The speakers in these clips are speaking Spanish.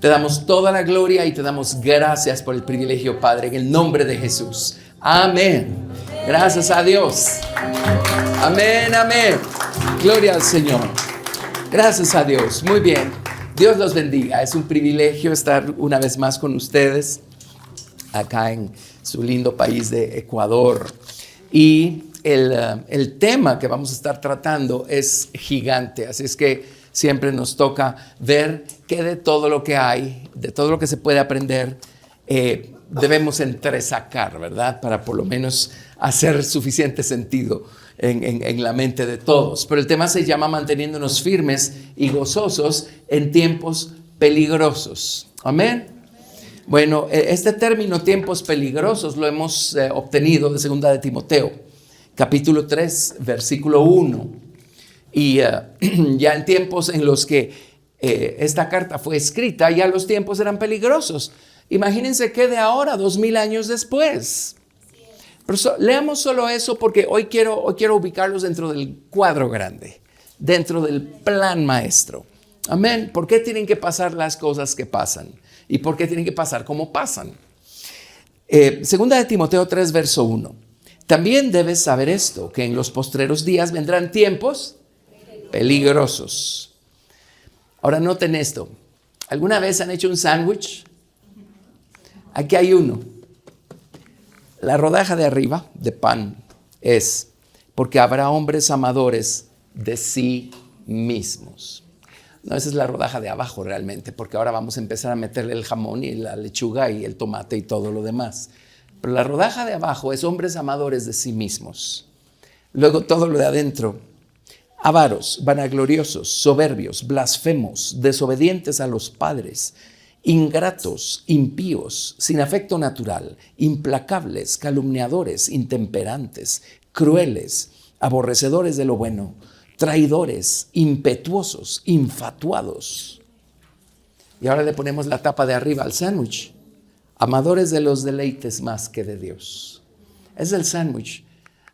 Te damos toda la gloria y te damos gracias por el privilegio, Padre, en el nombre de Jesús. Amén. Gracias a Dios. Amén, amén. Gloria al Señor. Gracias a Dios. Muy bien. Dios los bendiga. Es un privilegio estar una vez más con ustedes acá en su lindo país de Ecuador. Y el tema que vamos a estar tratando es gigante. Así es que siempre nos toca ver que de todo lo que hay, de todo lo que se puede aprender, debemos entresacar, ¿verdad? Para por lo menos hacer suficiente sentido en la mente de todos. Pero el tema se llama manteniéndonos firmes y gozosos en tiempos peligrosos. Amén. Bueno, este término tiempos peligrosos lo hemos obtenido de 2 de Timoteo, capítulo 3, versículo 1. Y ya en tiempos en los que esta carta fue escrita, ya los tiempos eran peligrosos. Imagínense que de ahora, 2000 años después. Pero leamos solo eso porque hoy quiero ubicarlos dentro del cuadro grande, dentro del plan maestro. Amén. ¿Por qué tienen que pasar las cosas que pasan? ¿Y por qué tienen que pasar como pasan? 2 de Timoteo 3, verso 1. También debes saber esto, que en los postreros días vendrán tiempos peligrosos. Ahora noten esto. ¿Alguna vez han hecho un sándwich? Aquí hay uno. La rodaja de arriba de pan es porque habrá hombres amadores de sí mismos. No, esa es la rodaja de abajo realmente, porque ahora vamos a empezar a meterle el jamón y la lechuga y el tomate y todo lo demás. Pero la rodaja de abajo es hombres amadores de sí mismos. Luego todo lo de adentro: avaros, vanagloriosos, soberbios, blasfemos, desobedientes a los padres, ingratos, impíos, sin afecto natural, implacables, calumniadores, intemperantes, crueles, aborrecedores de lo bueno, traidores, impetuosos, infatuados. Y ahora le ponemos la tapa de arriba al sándwich: amadores de los deleites más que de Dios. Es el sándwich.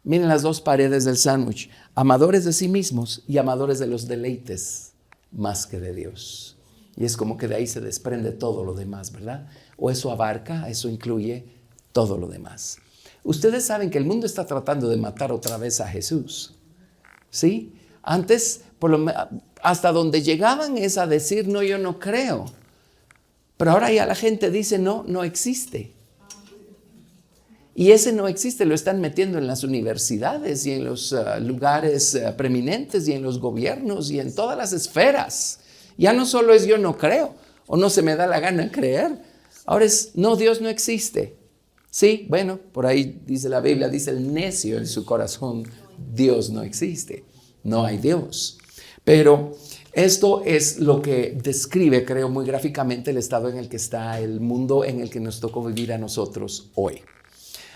Miren las dos paredes del sándwich: amadores de sí mismos y amadores de los deleites más que de Dios. Y es como que de ahí se desprende todo lo demás, ¿verdad? O eso abarca, eso incluye todo lo demás. Ustedes saben que el mundo está tratando de matar otra vez a Jesús, ¿sí? Antes, hasta donde llegaban es a decir: no, yo no creo. Pero ahora ya la gente dice: no, no existe. Y ese no existe lo están metiendo en las universidades y en los lugares preeminentes y en los gobiernos y en todas las esferas. Ya no solo es yo no creo o no se me da la gana creer. Ahora es: no, Dios no existe. Sí, bueno, por ahí dice la Biblia, dice el necio en su corazón: Dios no existe, no hay Dios. Pero esto es lo que describe, creo, muy gráficamente el estado en el que está el mundo en el que nos tocó vivir a nosotros hoy.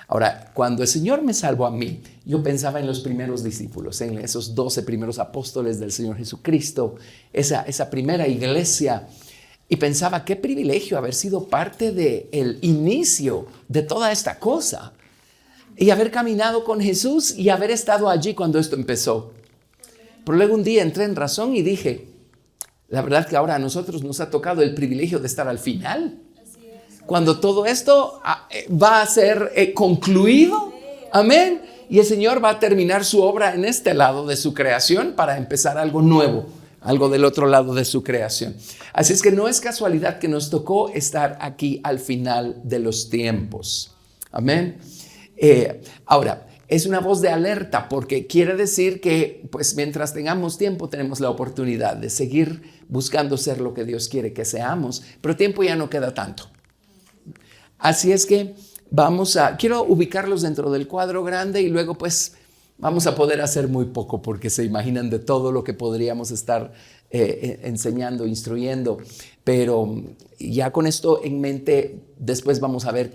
Ahora, cuando el Señor me salvó a mí, yo pensaba en los primeros discípulos, en esos 12 primeros apóstoles del Señor Jesucristo, esa primera iglesia, y pensaba: qué privilegio haber sido parte del inicio de toda esta cosa y haber caminado con Jesús y haber estado allí cuando esto empezó. Pero luego un día entré en razón y dije: la verdad que ahora a nosotros nos ha tocado el privilegio de estar al final. Cuando todo esto va a ser concluido, amén, y el Señor va a terminar su obra en este lado de su creación para empezar algo nuevo, algo del otro lado de su creación. Así es que no es casualidad que nos tocó estar aquí al final de los tiempos, amén. Ahora, es una voz de alerta porque quiere decir que pues mientras tengamos tiempo tenemos la oportunidad de seguir buscando ser lo que Dios quiere que seamos, pero tiempo ya no queda tanto. Así es que quiero ubicarlos dentro del cuadro grande y luego pues vamos a poder hacer muy poco porque se imaginan de todo lo que podríamos estar enseñando, instruyendo. Pero ya con esto en mente, después vamos a ver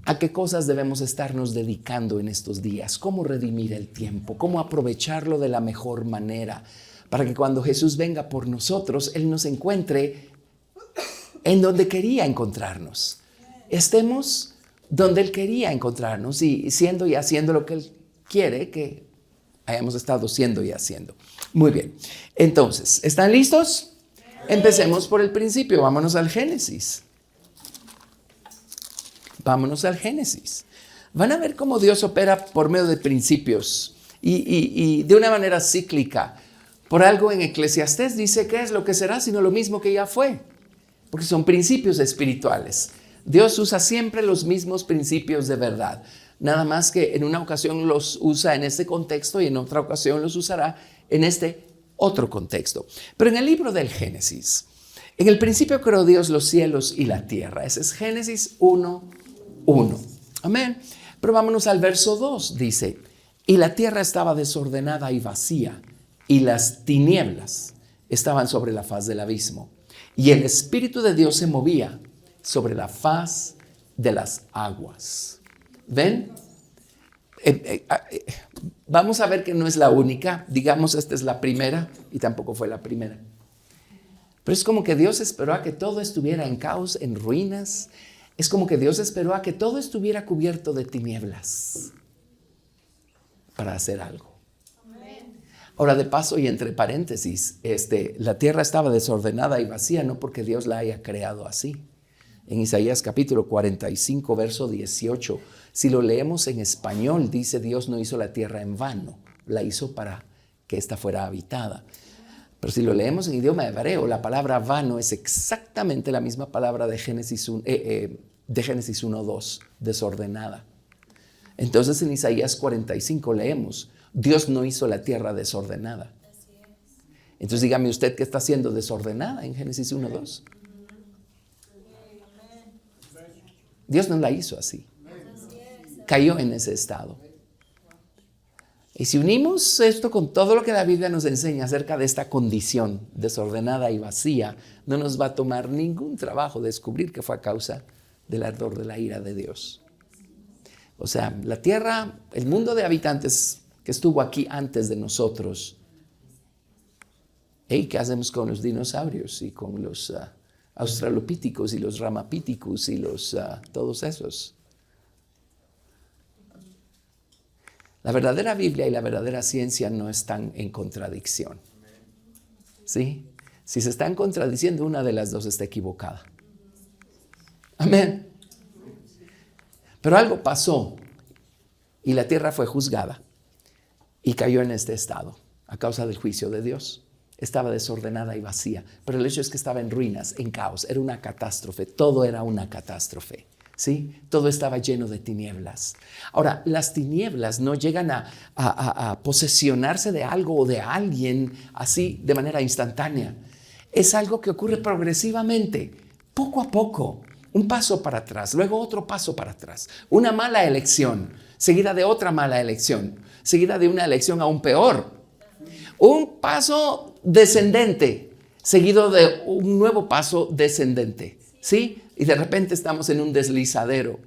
a qué cosas debemos estarnos dedicando en estos días, cómo redimir el tiempo, cómo aprovecharlo de la mejor manera para que cuando Jesús venga por nosotros, Él nos encuentre en donde quería encontrarnos. Estemos donde Él quería encontrarnos y siendo y haciendo lo que Él quiere que hayamos estado siendo y haciendo. Muy bien. Entonces, ¿están listos? Empecemos por el principio. Vámonos al Génesis. Vámonos al Génesis. Van a ver cómo Dios opera por medio de principios y de una manera cíclica. Por algo en Eclesiastés dice, ¿qué es lo que será sino lo mismo que ya fue? Porque son principios espirituales. Dios usa siempre los mismos principios de verdad. Nada más que en una ocasión los usa en este contexto y en otra ocasión los usará en este otro contexto. Pero en el libro del Génesis, en el principio creó Dios los cielos y la tierra. Ese es Génesis 1:1. Amén. Pero vámonos al verso 2. Dice, y la tierra estaba desordenada y vacía, y las tinieblas estaban sobre la faz del abismo. Y el Espíritu de Dios se movía sobre la faz de las aguas. ¿Ven? Vamos a ver que no es la única. Digamos, esta es la primera y tampoco fue la primera. Pero es como que Dios esperó a que todo estuviera en caos, en ruinas. Es como que Dios esperó a que todo estuviera cubierto de tinieblas para hacer algo. Ahora, de paso y entre paréntesis, la tierra estaba desordenada y vacía, no porque Dios la haya creado así. En Isaías capítulo 45, verso 18, si lo leemos en español, dice Dios no hizo la tierra en vano, la hizo para que ésta fuera habitada. Pero si lo leemos en idioma hebreo, la palabra vano es exactamente la misma palabra de Génesis 1:2, desordenada. Entonces en Isaías 45 leemos, Dios no hizo la tierra desordenada. Entonces dígame usted qué está siendo desordenada en Génesis 1:2. Dios no la hizo así. Cayó en ese estado. Y si unimos esto con todo lo que la Biblia nos enseña acerca de esta condición desordenada y vacía, no nos va a tomar ningún trabajo descubrir que fue a causa del ardor de la ira de Dios. O sea, la tierra, el mundo de habitantes que estuvo aquí antes de nosotros. ¿Qué hacemos con los dinosaurios y con los australopíticos y los ramapíticos y todos esos? La verdadera Biblia y la verdadera ciencia no están en contradicción. ¿Sí? Si se están contradiciendo, una de las dos está equivocada. Amén. Pero algo pasó y la tierra fue juzgada y cayó en este estado a causa del juicio de Dios. Estaba desordenada y vacía, pero el hecho es que estaba en ruinas, en caos. Era una catástrofe, todo era una catástrofe. ¿Sí? Todo estaba lleno de tinieblas. Ahora, las tinieblas no llegan a posesionarse de algo o de alguien así de manera instantánea. Es algo que ocurre progresivamente, poco a poco. Un paso para atrás, luego otro paso para atrás. Una mala elección, seguida de otra mala elección, seguida de una elección aún peor. Un paso descendente, seguido de un nuevo paso descendente. ¿Sí? Y de repente estamos en un deslizadero.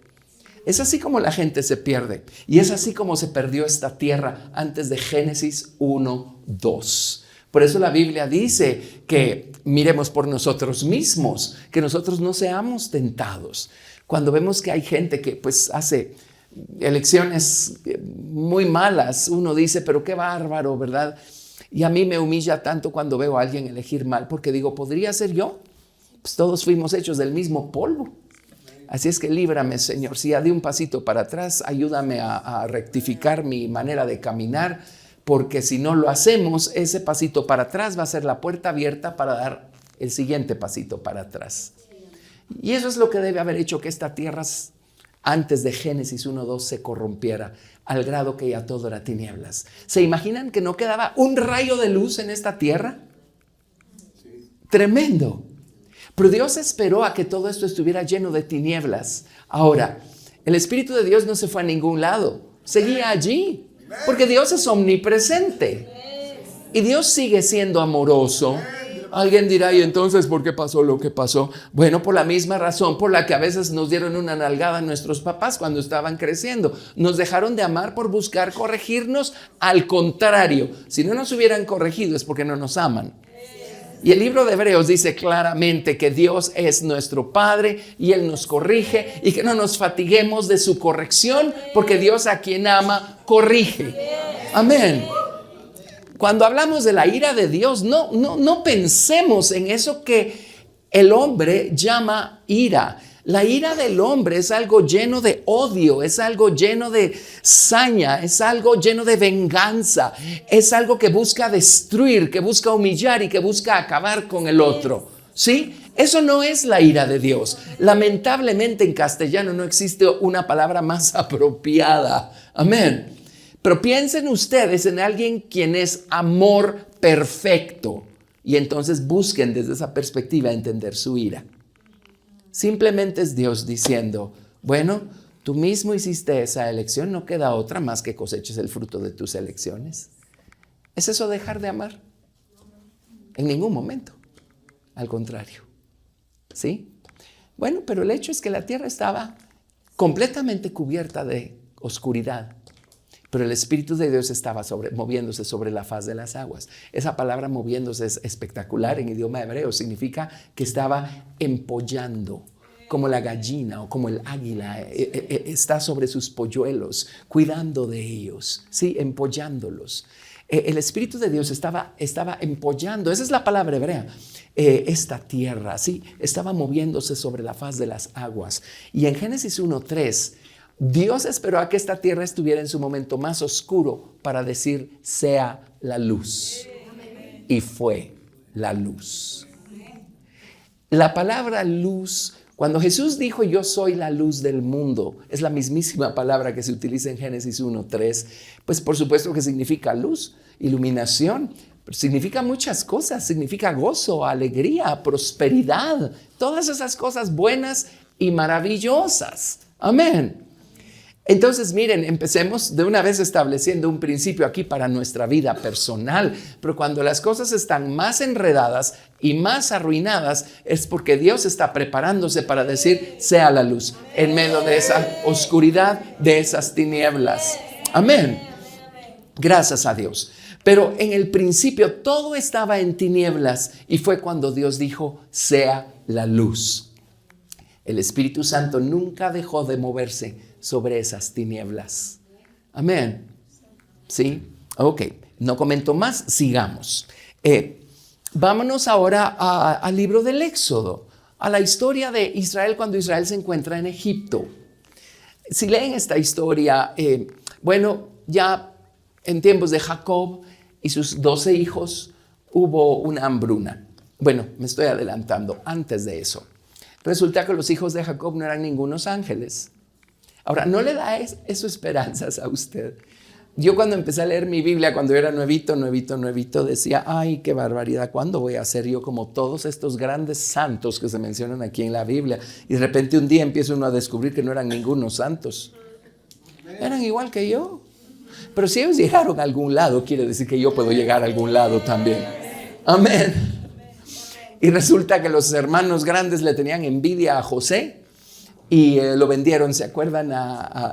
Es así como la gente se pierde. Y es así como se perdió esta tierra antes de Génesis 1:2. Por eso la Biblia dice que miremos por nosotros mismos, que nosotros no seamos tentados. Cuando vemos que hay gente que pues hace elecciones muy malas, uno dice, pero qué bárbaro, ¿verdad? Y a mí me humilla tanto cuando veo a alguien elegir mal, porque digo, ¿podría ser yo? Pues todos fuimos hechos del mismo polvo. Así es que líbrame, Señor. Si ya di un pasito para atrás, ayúdame a rectificar mi manera de caminar, porque si no lo hacemos, ese pasito para atrás va a ser la puerta abierta para dar el siguiente pasito para atrás. Y eso es lo que debe haber hecho que esta tierra antes de Génesis 1:2 se corrompiera, al grado que ya todo era tinieblas. ¿Se imaginan que no quedaba un rayo de luz en esta tierra? Sí. Tremendo. Pero Dios esperó a que todo esto estuviera lleno de tinieblas. Ahora, el Espíritu de Dios no se fue a ningún lado. Seguía allí. Porque Dios es omnipresente. Y Dios sigue siendo amoroso. Alguien dirá, ¿y entonces por qué pasó lo que pasó? Bueno, por la misma razón por la que a veces nos dieron una nalgada a nuestros papás cuando estaban creciendo. Nos dejaron de amar por buscar corregirnos. Al contrario, si no nos hubieran corregido es porque no nos aman. Y el libro de Hebreos dice claramente que Dios es nuestro Padre y Él nos corrige y que no nos fatiguemos de su corrección porque Dios a quien ama corrige. Amén. cuando hablamos de la ira de Dios, no pensemos en eso que el hombre llama ira. La ira del hombre es algo lleno de odio, es algo lleno de saña, es algo lleno de venganza, es algo que busca destruir, que busca humillar y que busca acabar con el otro. ¿Sí? Eso no es la ira de Dios. Lamentablemente en castellano no existe una palabra más apropiada. Amén. Pero piensen ustedes en alguien quien es amor perfecto y entonces busquen desde esa perspectiva entender su ira. Simplemente es Dios diciendo, bueno, tú mismo hiciste esa elección, no queda otra más que coseches el fruto de tus elecciones. ¿Es eso dejar de amar? En ningún momento. Al contrario. ¿Sí? Bueno, pero el hecho es que la tierra estaba completamente cubierta de oscuridad. Pero el Espíritu de Dios estaba moviéndose sobre la faz de las aguas. Esa palabra moviéndose es espectacular en idioma hebreo. Significa que estaba empollando, como la gallina o como el águila. Está sobre sus polluelos, cuidando de ellos, ¿sí? Empollándolos. El Espíritu de Dios estaba empollando. Esa es la palabra hebrea. Esta tierra, ¿sí? Estaba moviéndose sobre la faz de las aguas. Y en Génesis 1:3, Dios esperó a que esta tierra estuviera en su momento más oscuro para decir, sea la luz. Y fue la luz. La palabra luz, cuando Jesús dijo, yo soy la luz del mundo, es la mismísima palabra que se utiliza en Génesis 1:3. Pues por supuesto que significa luz, iluminación, pero significa muchas cosas. Significa gozo, alegría, prosperidad, todas esas cosas buenas y maravillosas. Amén. Entonces, miren, empecemos de una vez estableciendo un principio aquí para nuestra vida personal. Pero cuando las cosas están más enredadas y más arruinadas, es porque Dios está preparándose para decir, sea la luz, en medio de esa oscuridad, de esas tinieblas. Amén. Gracias a Dios. Pero en el principio todo estaba en tinieblas y fue cuando Dios dijo, sea la luz. El Espíritu Santo nunca dejó de moverse sobre esas tinieblas. Amén. ¿Sí? Ok, no comento más, sigamos. Vámonos ahora al libro del Éxodo, a la historia de Israel cuando Israel se encuentra en Egipto. Si leen esta historia, bueno, ya en tiempos de Jacob y sus 12 hijos hubo una hambruna. Bueno, me estoy adelantando antes de eso. Resulta que los hijos de Jacob no eran ningunos ángeles. Ahora, ¿no le da eso esperanzas a usted? Yo cuando empecé a leer mi Biblia, cuando era nuevito, decía, ay, qué barbaridad, ¿cuándo voy a ser yo como todos estos grandes santos que se mencionan aquí en la Biblia? Y de repente un día empieza uno a descubrir que no eran ningunos santos. Eran igual que yo. Pero si ellos llegaron a algún lado, quiere decir que yo puedo llegar a algún lado también. Amén. Y resulta que los hermanos grandes le tenían envidia a José. Y lo vendieron, ¿se acuerdan?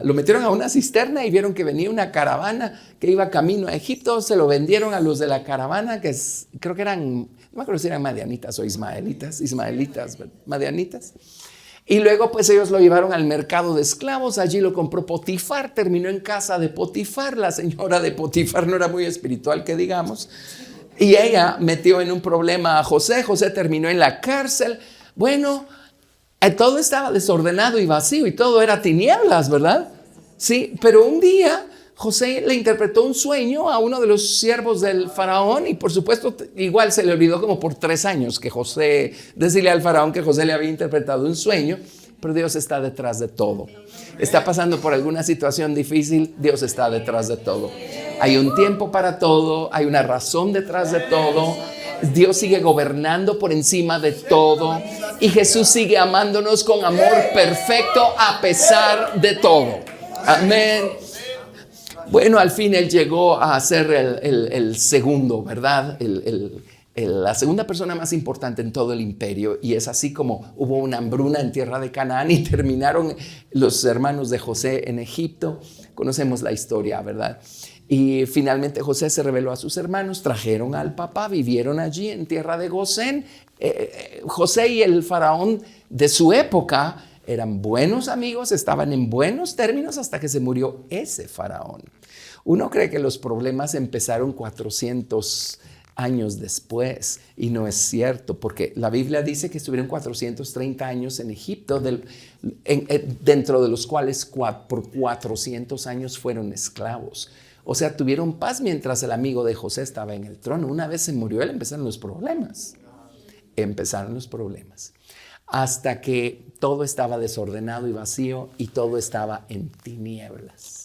Lo metieron a una cisterna y vieron que venía una caravana que iba camino a Egipto. Se lo vendieron a los de la caravana, que creo que eran, no me acuerdo si eran madianitas o ismaelitas, madianitas. Y luego pues ellos lo llevaron al mercado de esclavos, allí lo compró Potifar, terminó en casa de Potifar. La señora de Potifar no era muy espiritual, que digamos. Y ella metió en un problema a José. José terminó en la cárcel. Bueno, todo estaba desordenado y vacío y todo era tinieblas, ¿verdad? Sí, pero un día José le interpretó un sueño a uno de los siervos del faraón y por supuesto igual se le olvidó como por 3 años que José, decirle al faraón que José le había interpretado un sueño, pero Dios está detrás de todo. Está pasando por alguna situación difícil, Dios está detrás de todo. Hay un tiempo para todo, hay una razón detrás de todo. Dios sigue gobernando por encima de todo y Jesús sigue amándonos con amor perfecto a pesar de todo. Amén. Bueno, al fin Él llegó a ser el segundo, ¿verdad? La segunda persona más importante en todo el imperio, y es así como hubo una hambruna en tierra de Canaán y terminaron los hermanos de José en Egipto. Conocemos la historia, ¿verdad? Y finalmente José se reveló a sus hermanos, trajeron al papá, vivieron allí en tierra de Gosén. José y el faraón de su época eran buenos amigos, estaban en buenos términos hasta que se murió ese faraón. Uno cree que los problemas empezaron 400 años después y no es cierto, porque la Biblia dice que estuvieron 430 años en Egipto, dentro de los cuales por 400 años fueron esclavos. O sea, tuvieron paz mientras el amigo de José estaba en el trono. Una vez se murió él, empezaron los problemas. Hasta que todo estaba desordenado y vacío y todo estaba en tinieblas.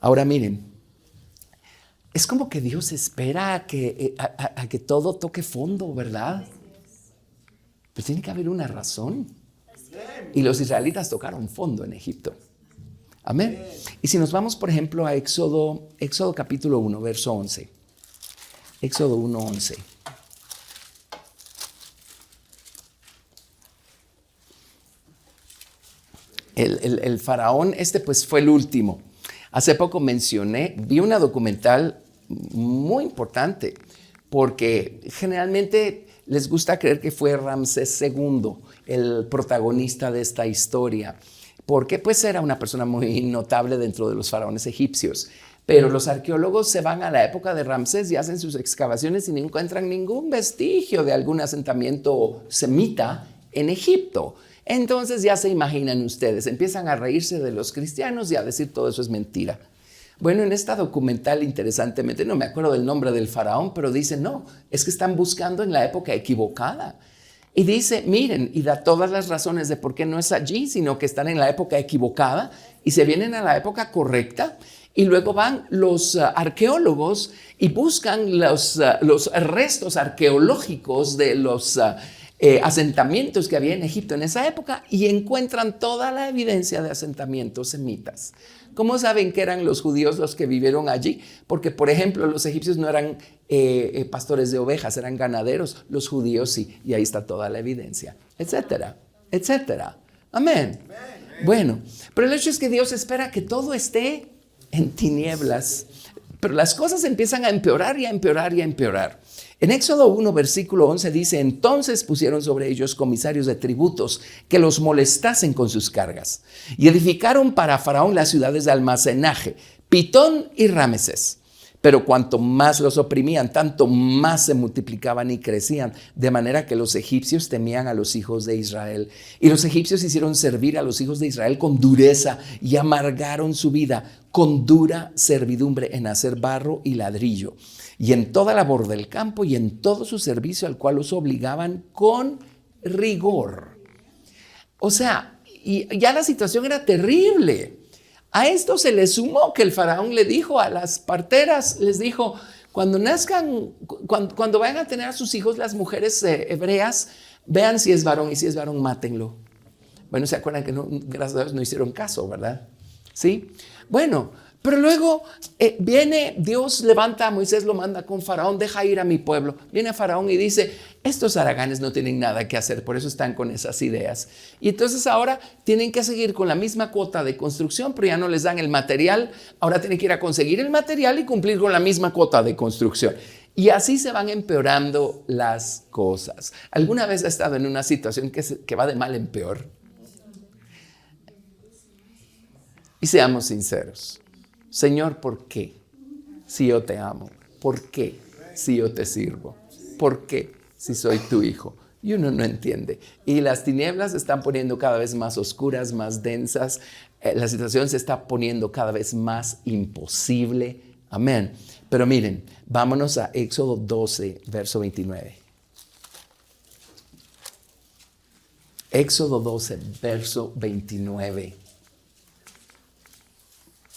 Ahora miren, es como que Dios espera a que todo toque fondo, ¿verdad? Pues tiene que haber una razón. Y los israelitas tocaron fondo en Egipto. Amén. Y si nos vamos, por ejemplo, a Éxodo capítulo 1, verso 11. Éxodo 1, 11. El faraón, pues fue el último. Hace poco vi una documental muy importante, porque generalmente les gusta creer que fue Ramsés II el protagonista de esta historia, porque pues era una persona muy notable dentro de los faraones egipcios. Pero los arqueólogos se van a la época de Ramsés y hacen sus excavaciones y no encuentran ningún vestigio de algún asentamiento semita en Egipto. Entonces ya se imaginan ustedes, empiezan a reírse de los cristianos y a decir todo eso es mentira. Bueno, en esta documental, interesantemente, no me acuerdo del nombre del faraón, pero dice, no, es que están buscando en la época equivocada. Y dice, miren, y da todas las razones de por qué no es allí, sino que están en la época equivocada y se vienen a la época correcta. Y luego van los arqueólogos y buscan los restos arqueológicos de los asentamientos que había en Egipto en esa época y encuentran toda la evidencia de asentamientos semitas. ¿Cómo saben que eran los judíos los que vivieron allí? Porque, por ejemplo, los egipcios no eran pastores de ovejas, eran ganaderos. Los judíos sí, y ahí está toda la evidencia, etcétera, etcétera. Amén. Bueno, pero el hecho es que Dios espera que todo esté en tinieblas, pero las cosas empiezan a empeorar y a empeorar y a empeorar. En Éxodo 1, versículo 11 dice, entonces pusieron sobre ellos comisarios de tributos que los molestasen con sus cargas. Y edificaron para Faraón las ciudades de almacenaje, Pitón y Rameses. Pero cuanto más los oprimían, tanto más se multiplicaban y crecían, de manera que los egipcios temían a los hijos de Israel. Y los egipcios hicieron servir a los hijos de Israel con dureza y amargaron su vida con dura servidumbre en hacer barro y ladrillo, y en toda labor del campo y en todo su servicio al cual los obligaban con rigor. O sea, y ya la situación era terrible. A esto se le sumó que el faraón le dijo a las parteras, les dijo, cuando nazcan, cuando vayan a tener a sus hijos las mujeres hebreas, vean si es varón y si es varón, mátenlo. Bueno, se acuerdan que no, gracias a Dios no hicieron caso, ¿verdad? ¿Sí? Bueno, pero luego viene Dios, levanta a Moisés, lo manda con Faraón, deja ir a mi pueblo. Viene Faraón y dice, estos haraganes no tienen nada que hacer, por eso están con esas ideas. Y entonces ahora tienen que seguir con la misma cuota de construcción, pero ya no les dan el material. Ahora tienen que ir a conseguir el material y cumplir con la misma cuota de construcción. Y así se van empeorando las cosas. ¿Alguna vez ha estado en una situación que va de mal en peor? Y seamos sinceros. Señor, ¿por qué? Si yo te amo. ¿Por qué? Si yo te sirvo. ¿Por qué? Si soy tu hijo. Y uno no entiende. Y las tinieblas se están poniendo cada vez más oscuras, más densas. La situación se está poniendo cada vez más imposible. Amén. Pero miren, vámonos a Éxodo 12, verso 29. Éxodo 12, verso 29.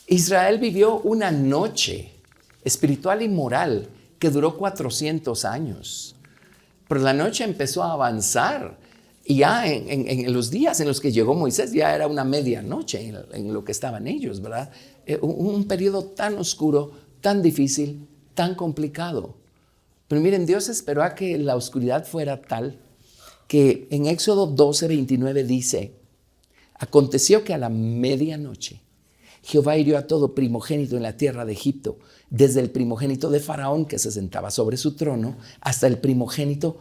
Israel vivió una noche espiritual y moral que duró 400 años. Pero la noche empezó a avanzar y ya en los días en los que llegó Moisés ya era una medianoche en lo que estaban ellos, ¿verdad? Un periodo tan oscuro, tan difícil, tan complicado. Pero miren, Dios esperó a que la oscuridad fuera tal que en Éxodo 12, 29 dice, aconteció que a la medianoche Jehová hirió a todo primogénito en la tierra de Egipto, desde el primogénito de Faraón que se sentaba sobre su trono, hasta el primogénito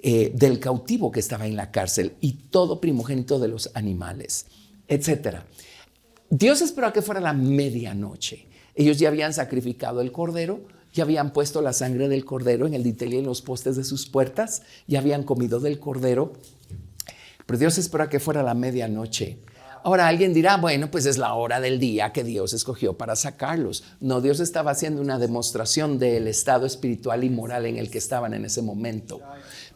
del cautivo que estaba en la cárcel y todo primogénito de los animales, etc. Dios esperó a que fuera la medianoche. Ellos ya habían sacrificado el cordero, ya habían puesto la sangre del cordero en el dintel y en los postes de sus puertas, ya habían comido del cordero, pero Dios espera que fuera la medianoche. Ahora alguien dirá, bueno, pues es la hora del día que Dios escogió para sacarlos. No, Dios estaba haciendo una demostración del estado espiritual y moral en el que estaban en ese momento.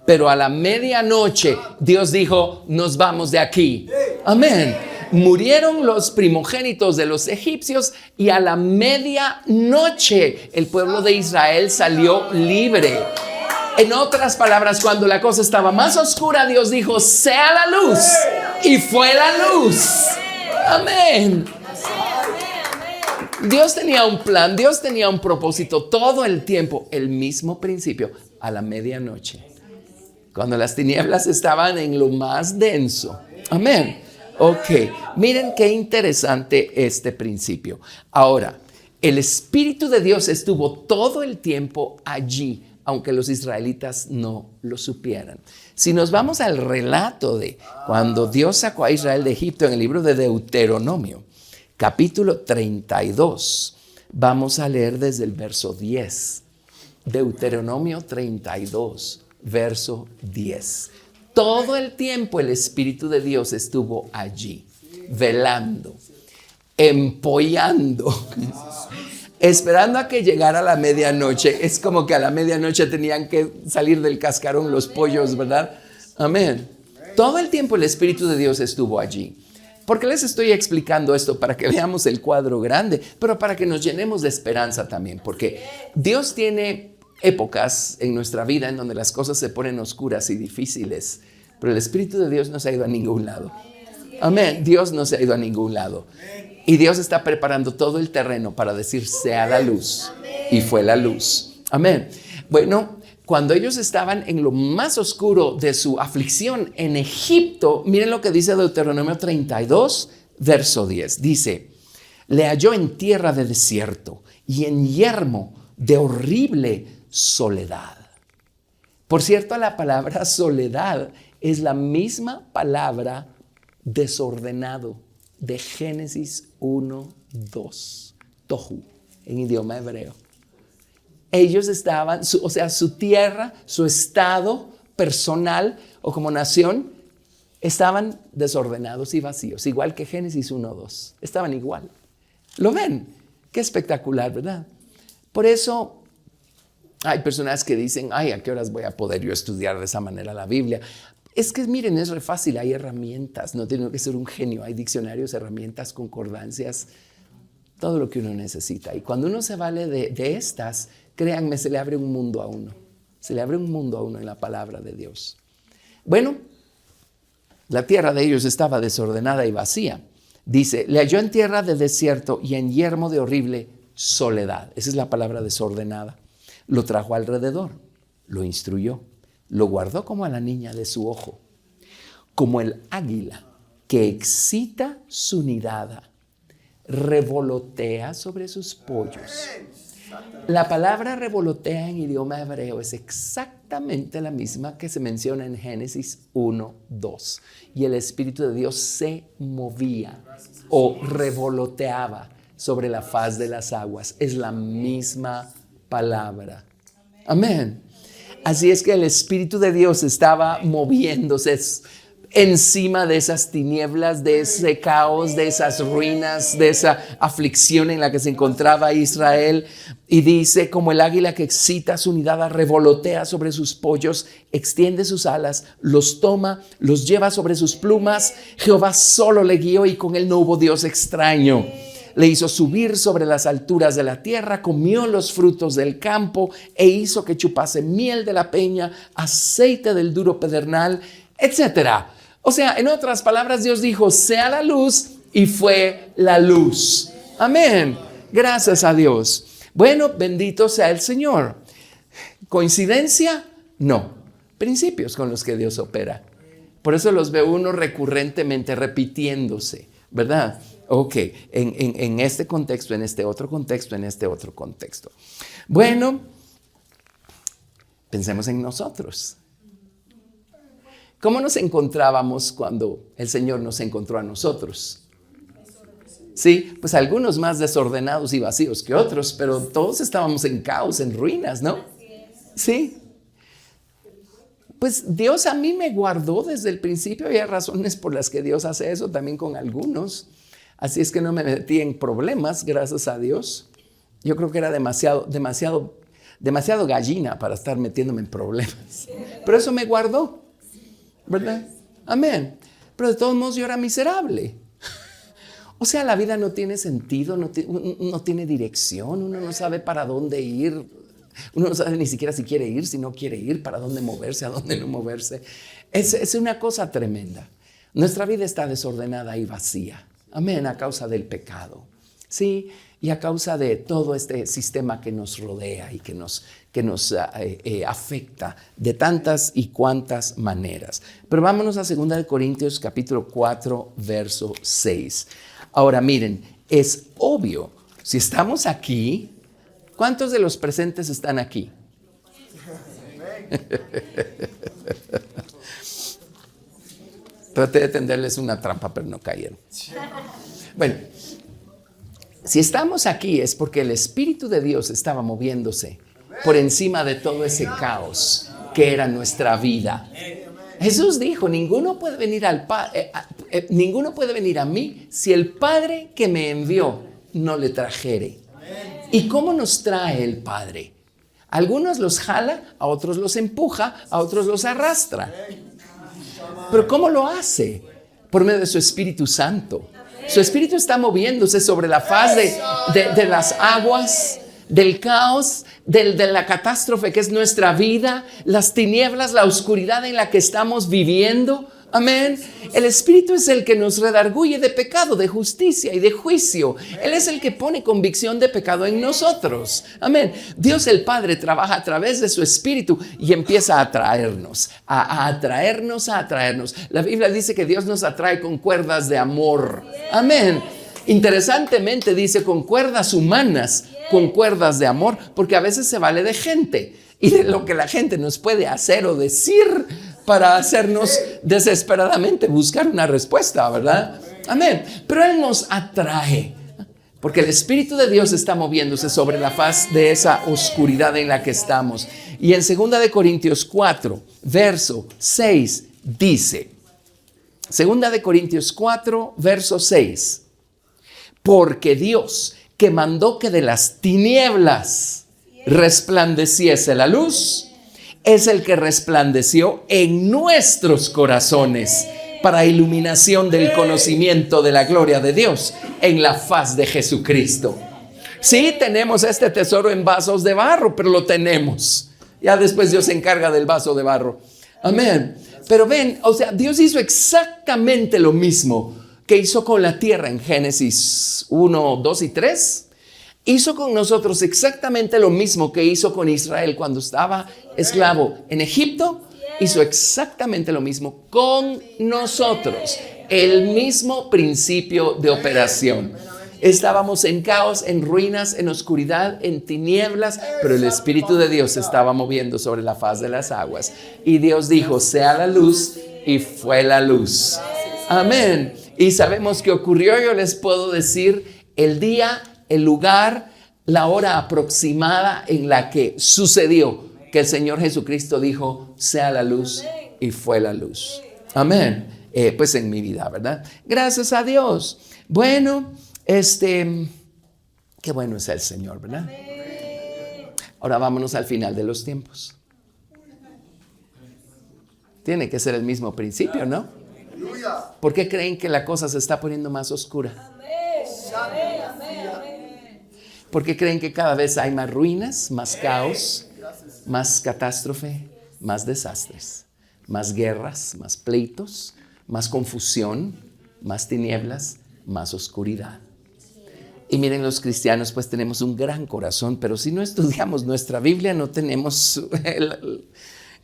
Pero a la medianoche Dios dijo, nos vamos de aquí. Amén. Murieron los primogénitos de los egipcios y a la medianoche el pueblo de Israel salió libre. En otras palabras, cuando la cosa estaba más oscura, Dios dijo, sea la luz. Y fue la luz. Amén. Dios tenía un plan, Dios tenía un propósito todo el tiempo, el mismo principio, a la medianoche. Cuando las tinieblas estaban en lo más denso. Amén. Ok, miren qué interesante este principio. Ahora, el Espíritu de Dios estuvo todo el tiempo allí, aunque los israelitas no lo supieran. Si nos vamos al relato de cuando Dios sacó a Israel de Egipto en el libro de Deuteronomio, capítulo 32, vamos a leer desde el verso 10. Deuteronomio 32, verso 10. Todo el tiempo el Espíritu de Dios estuvo allí, velando, empollando, esperando a que llegara la medianoche. Es como que a la medianoche tenían que salir del cascarón los pollos, ¿verdad? Amén. Todo el tiempo el Espíritu de Dios estuvo allí. ¿Por qué les estoy explicando esto? Para que veamos el cuadro grande, pero para que nos llenemos de esperanza también. Porque Dios tiene épocas en nuestra vida en donde las cosas se ponen oscuras y difíciles, pero el Espíritu de Dios no se ha ido a ningún lado. Amén. Dios no se ha ido a ningún lado. Y Dios está preparando todo el terreno para decir, sea la luz. Y fue la luz. Amén. Bueno, cuando ellos estaban en lo más oscuro de su aflicción en Egipto, miren lo que dice Deuteronomio 32, verso 10. Dice, le halló en tierra de desierto y en yermo de horrible soledad. Por cierto, la palabra soledad es la misma palabra desordenado de Génesis 1:2, tohu, en idioma hebreo. Ellos estaban, su tierra, su estado personal o como nación, estaban desordenados y vacíos, igual que Génesis 1:2. Estaban igual. ¿Lo ven? Qué espectacular, ¿verdad? Por eso hay personas que dicen, ay, ¿a qué horas voy a poder yo estudiar de esa manera la Biblia? Es que miren, es re fácil, hay herramientas, no tiene que ser un genio, hay diccionarios, herramientas, concordancias, todo lo que uno necesita. Y cuando uno se vale de estas, créanme, se le abre un mundo a uno. Se le abre un mundo a uno en la palabra de Dios. Bueno, la tierra de ellos estaba desordenada y vacía. Dice, le halló en tierra de desierto y en yermo de horrible soledad. Esa es la palabra desordenada. Lo trajo alrededor, lo instruyó, lo guardó como a la niña de su ojo, como el águila que excita su nidada, revolotea sobre sus pollos. La palabra revolotea en idioma hebreo es exactamente la misma que se menciona en Génesis 1:2. Y el Espíritu de Dios se movía o revoloteaba sobre la faz de las aguas. Es la misma palabra. Amén. Así es que el Espíritu de Dios estaba moviéndose encima de esas tinieblas, de ese caos, de esas ruinas, de esa aflicción en la que se encontraba Israel. Y dice, como el águila que excita su nidada, revolotea sobre sus pollos, extiende sus alas, los toma, los lleva sobre sus plumas. Jehová solo le guió y con él no hubo Dios extraño. Le hizo subir sobre las alturas de la tierra, comió los frutos del campo e hizo que chupase miel de la peña, aceite del duro pedernal, etc. O sea, en otras palabras, Dios dijo, sea la luz, y fue la luz. Amén. Gracias a Dios. Bueno, bendito sea el Señor. ¿Coincidencia? No. Principios con los que Dios opera. Por eso los ve uno recurrentemente repitiéndose, ¿verdad? Ok, en este contexto, en este otro contexto, en este otro contexto. Bueno, pensemos en nosotros. ¿Cómo nos encontrábamos cuando el Señor nos encontró a nosotros? Sí, pues algunos más desordenados y vacíos que otros, pero todos estábamos en caos, en ruinas, ¿no? Sí. Pues Dios a mí me guardó desde el principio y hay razones por las que Dios hace eso también con algunos. Así es que no me metí en problemas, gracias a Dios. Yo creo que era demasiado gallina para estar metiéndome en problemas. Pero eso me guardó, ¿verdad? Amén. Pero de todos modos yo era miserable. O sea, la vida no tiene sentido, no tiene dirección, uno no sabe para dónde ir, uno no sabe ni siquiera si quiere ir, si no quiere ir, para dónde moverse, a dónde no moverse. Es una cosa tremenda. Nuestra vida está desordenada y vacía. Amén, a causa del pecado. Sí, y a causa de todo este sistema que nos rodea y que nos afecta de tantas y cuantas maneras. Pero vámonos a 2 Corintios capítulo 4, verso 6. Ahora miren, es obvio, si estamos aquí, ¿cuántos de los presentes están aquí? Traté de tenderles una trampa, pero no cayeron. Bueno, si estamos aquí es porque el Espíritu de Dios estaba moviéndose por encima de todo ese caos que era nuestra vida. Jesús dijo, ninguno puede venir a mí si el Padre que me envió no le trajere. ¿Y cómo nos trae el Padre? A algunos los jala, a otros los empuja, a otros los arrastra. ¿Pero cómo lo hace? Por medio de su Espíritu Santo. Su Espíritu está moviéndose sobre la faz de las aguas, del caos, de la catástrofe que es nuestra vida, las tinieblas, la oscuridad en la que estamos viviendo. Amén. El Espíritu es el que nos redarguye de pecado, de justicia y de juicio. Él es el que pone convicción de pecado en nosotros. Amén. Dios el Padre trabaja a través de su Espíritu y empieza a atraernos, a atraernos. La Biblia dice que Dios nos atrae con cuerdas de amor. Amén. Interesantemente dice con cuerdas humanas, con cuerdas de amor, porque a veces se vale de gente y de lo que la gente nos puede hacer o decir para hacernos desesperadamente buscar una respuesta, ¿verdad? Amén. Pero Él nos atrae porque el Espíritu de Dios está moviéndose sobre la faz de esa oscuridad en la que estamos. Y en 2 Corintios 4, verso 6 dice, 2 Corintios 4, verso 6, porque Dios que mandó que de las tinieblas resplandeciese la luz, es el que resplandeció en nuestros corazones para iluminación del conocimiento de la gloria de Dios en la faz de Jesucristo. Sí, tenemos este tesoro en vasos de barro, pero lo tenemos. Ya después Dios se encarga del vaso de barro. Amén. Pero ven, o sea, Dios hizo exactamente lo mismo que hizo con la tierra en Génesis 1, 2 y 3. Hizo con nosotros exactamente lo mismo que hizo con Israel cuando estaba esclavo en Egipto. Hizo exactamente lo mismo con nosotros. El mismo principio de operación. Estábamos en caos, en ruinas, en oscuridad, en tinieblas, pero el Espíritu de Dios se estaba moviendo sobre la faz de las aguas. Y Dios dijo, sea la luz, y fue la luz. Amén. Y sabemos qué ocurrió. Yo les puedo decir el día, el lugar, la hora aproximada en la que sucedió que el Señor Jesucristo dijo, sea la luz, y fue la luz. Amén. Pues en mi vida, ¿verdad? Gracias a Dios. Bueno, qué bueno es el Señor, ¿verdad? Ahora vámonos al final de los tiempos. Tiene que ser el mismo principio, ¿no? ¿Por qué creen que la cosa se está poniendo más oscura? ¿Por qué creen que cada vez hay más ruinas, más caos, más catástrofe, más desastres, más guerras, más pleitos, más confusión, más tinieblas, más oscuridad? Y miren, los cristianos pues tenemos un gran corazón, pero si no estudiamos nuestra Biblia no tenemos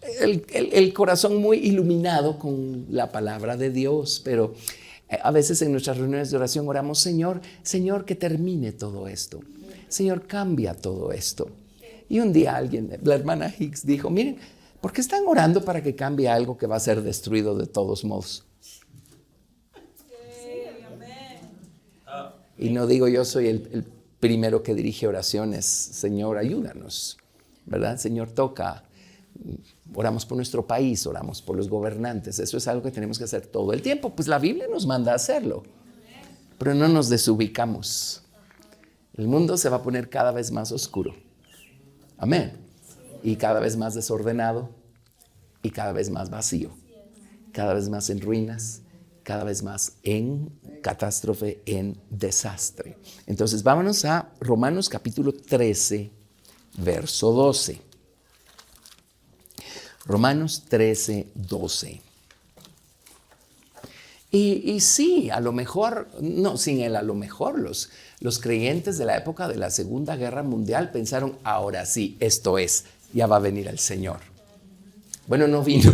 el corazón muy iluminado con la palabra de Dios. Pero a veces en nuestras reuniones de oración oramos, Señor, que termine todo esto. Señor, cambia todo esto. Y un día la hermana Hicks dijo, miren, ¿por qué están orando para que cambie algo que va a ser destruido de todos modos? Y no digo yo soy el primero que dirige oraciones. Señor, ayúdanos, ¿verdad? Señor, toca. Oramos por nuestro país, oramos por los gobernantes. Eso es algo que tenemos que hacer todo el tiempo. Pues la Biblia nos manda a hacerlo. Pero no nos desubicamos. El mundo se va a poner cada vez más oscuro. Amén. Y cada vez más desordenado. Y cada vez más vacío. Cada vez más en ruinas. Cada vez más en catástrofe, en desastre. Entonces vámonos a Romanos capítulo 13, verso 12. Romanos 13, 12. Y sí, a lo mejor, no, sin él, a lo mejor los creyentes de la época de la Segunda Guerra Mundial pensaron, ahora sí, esto es, ya va a venir el Señor. Bueno, no vino.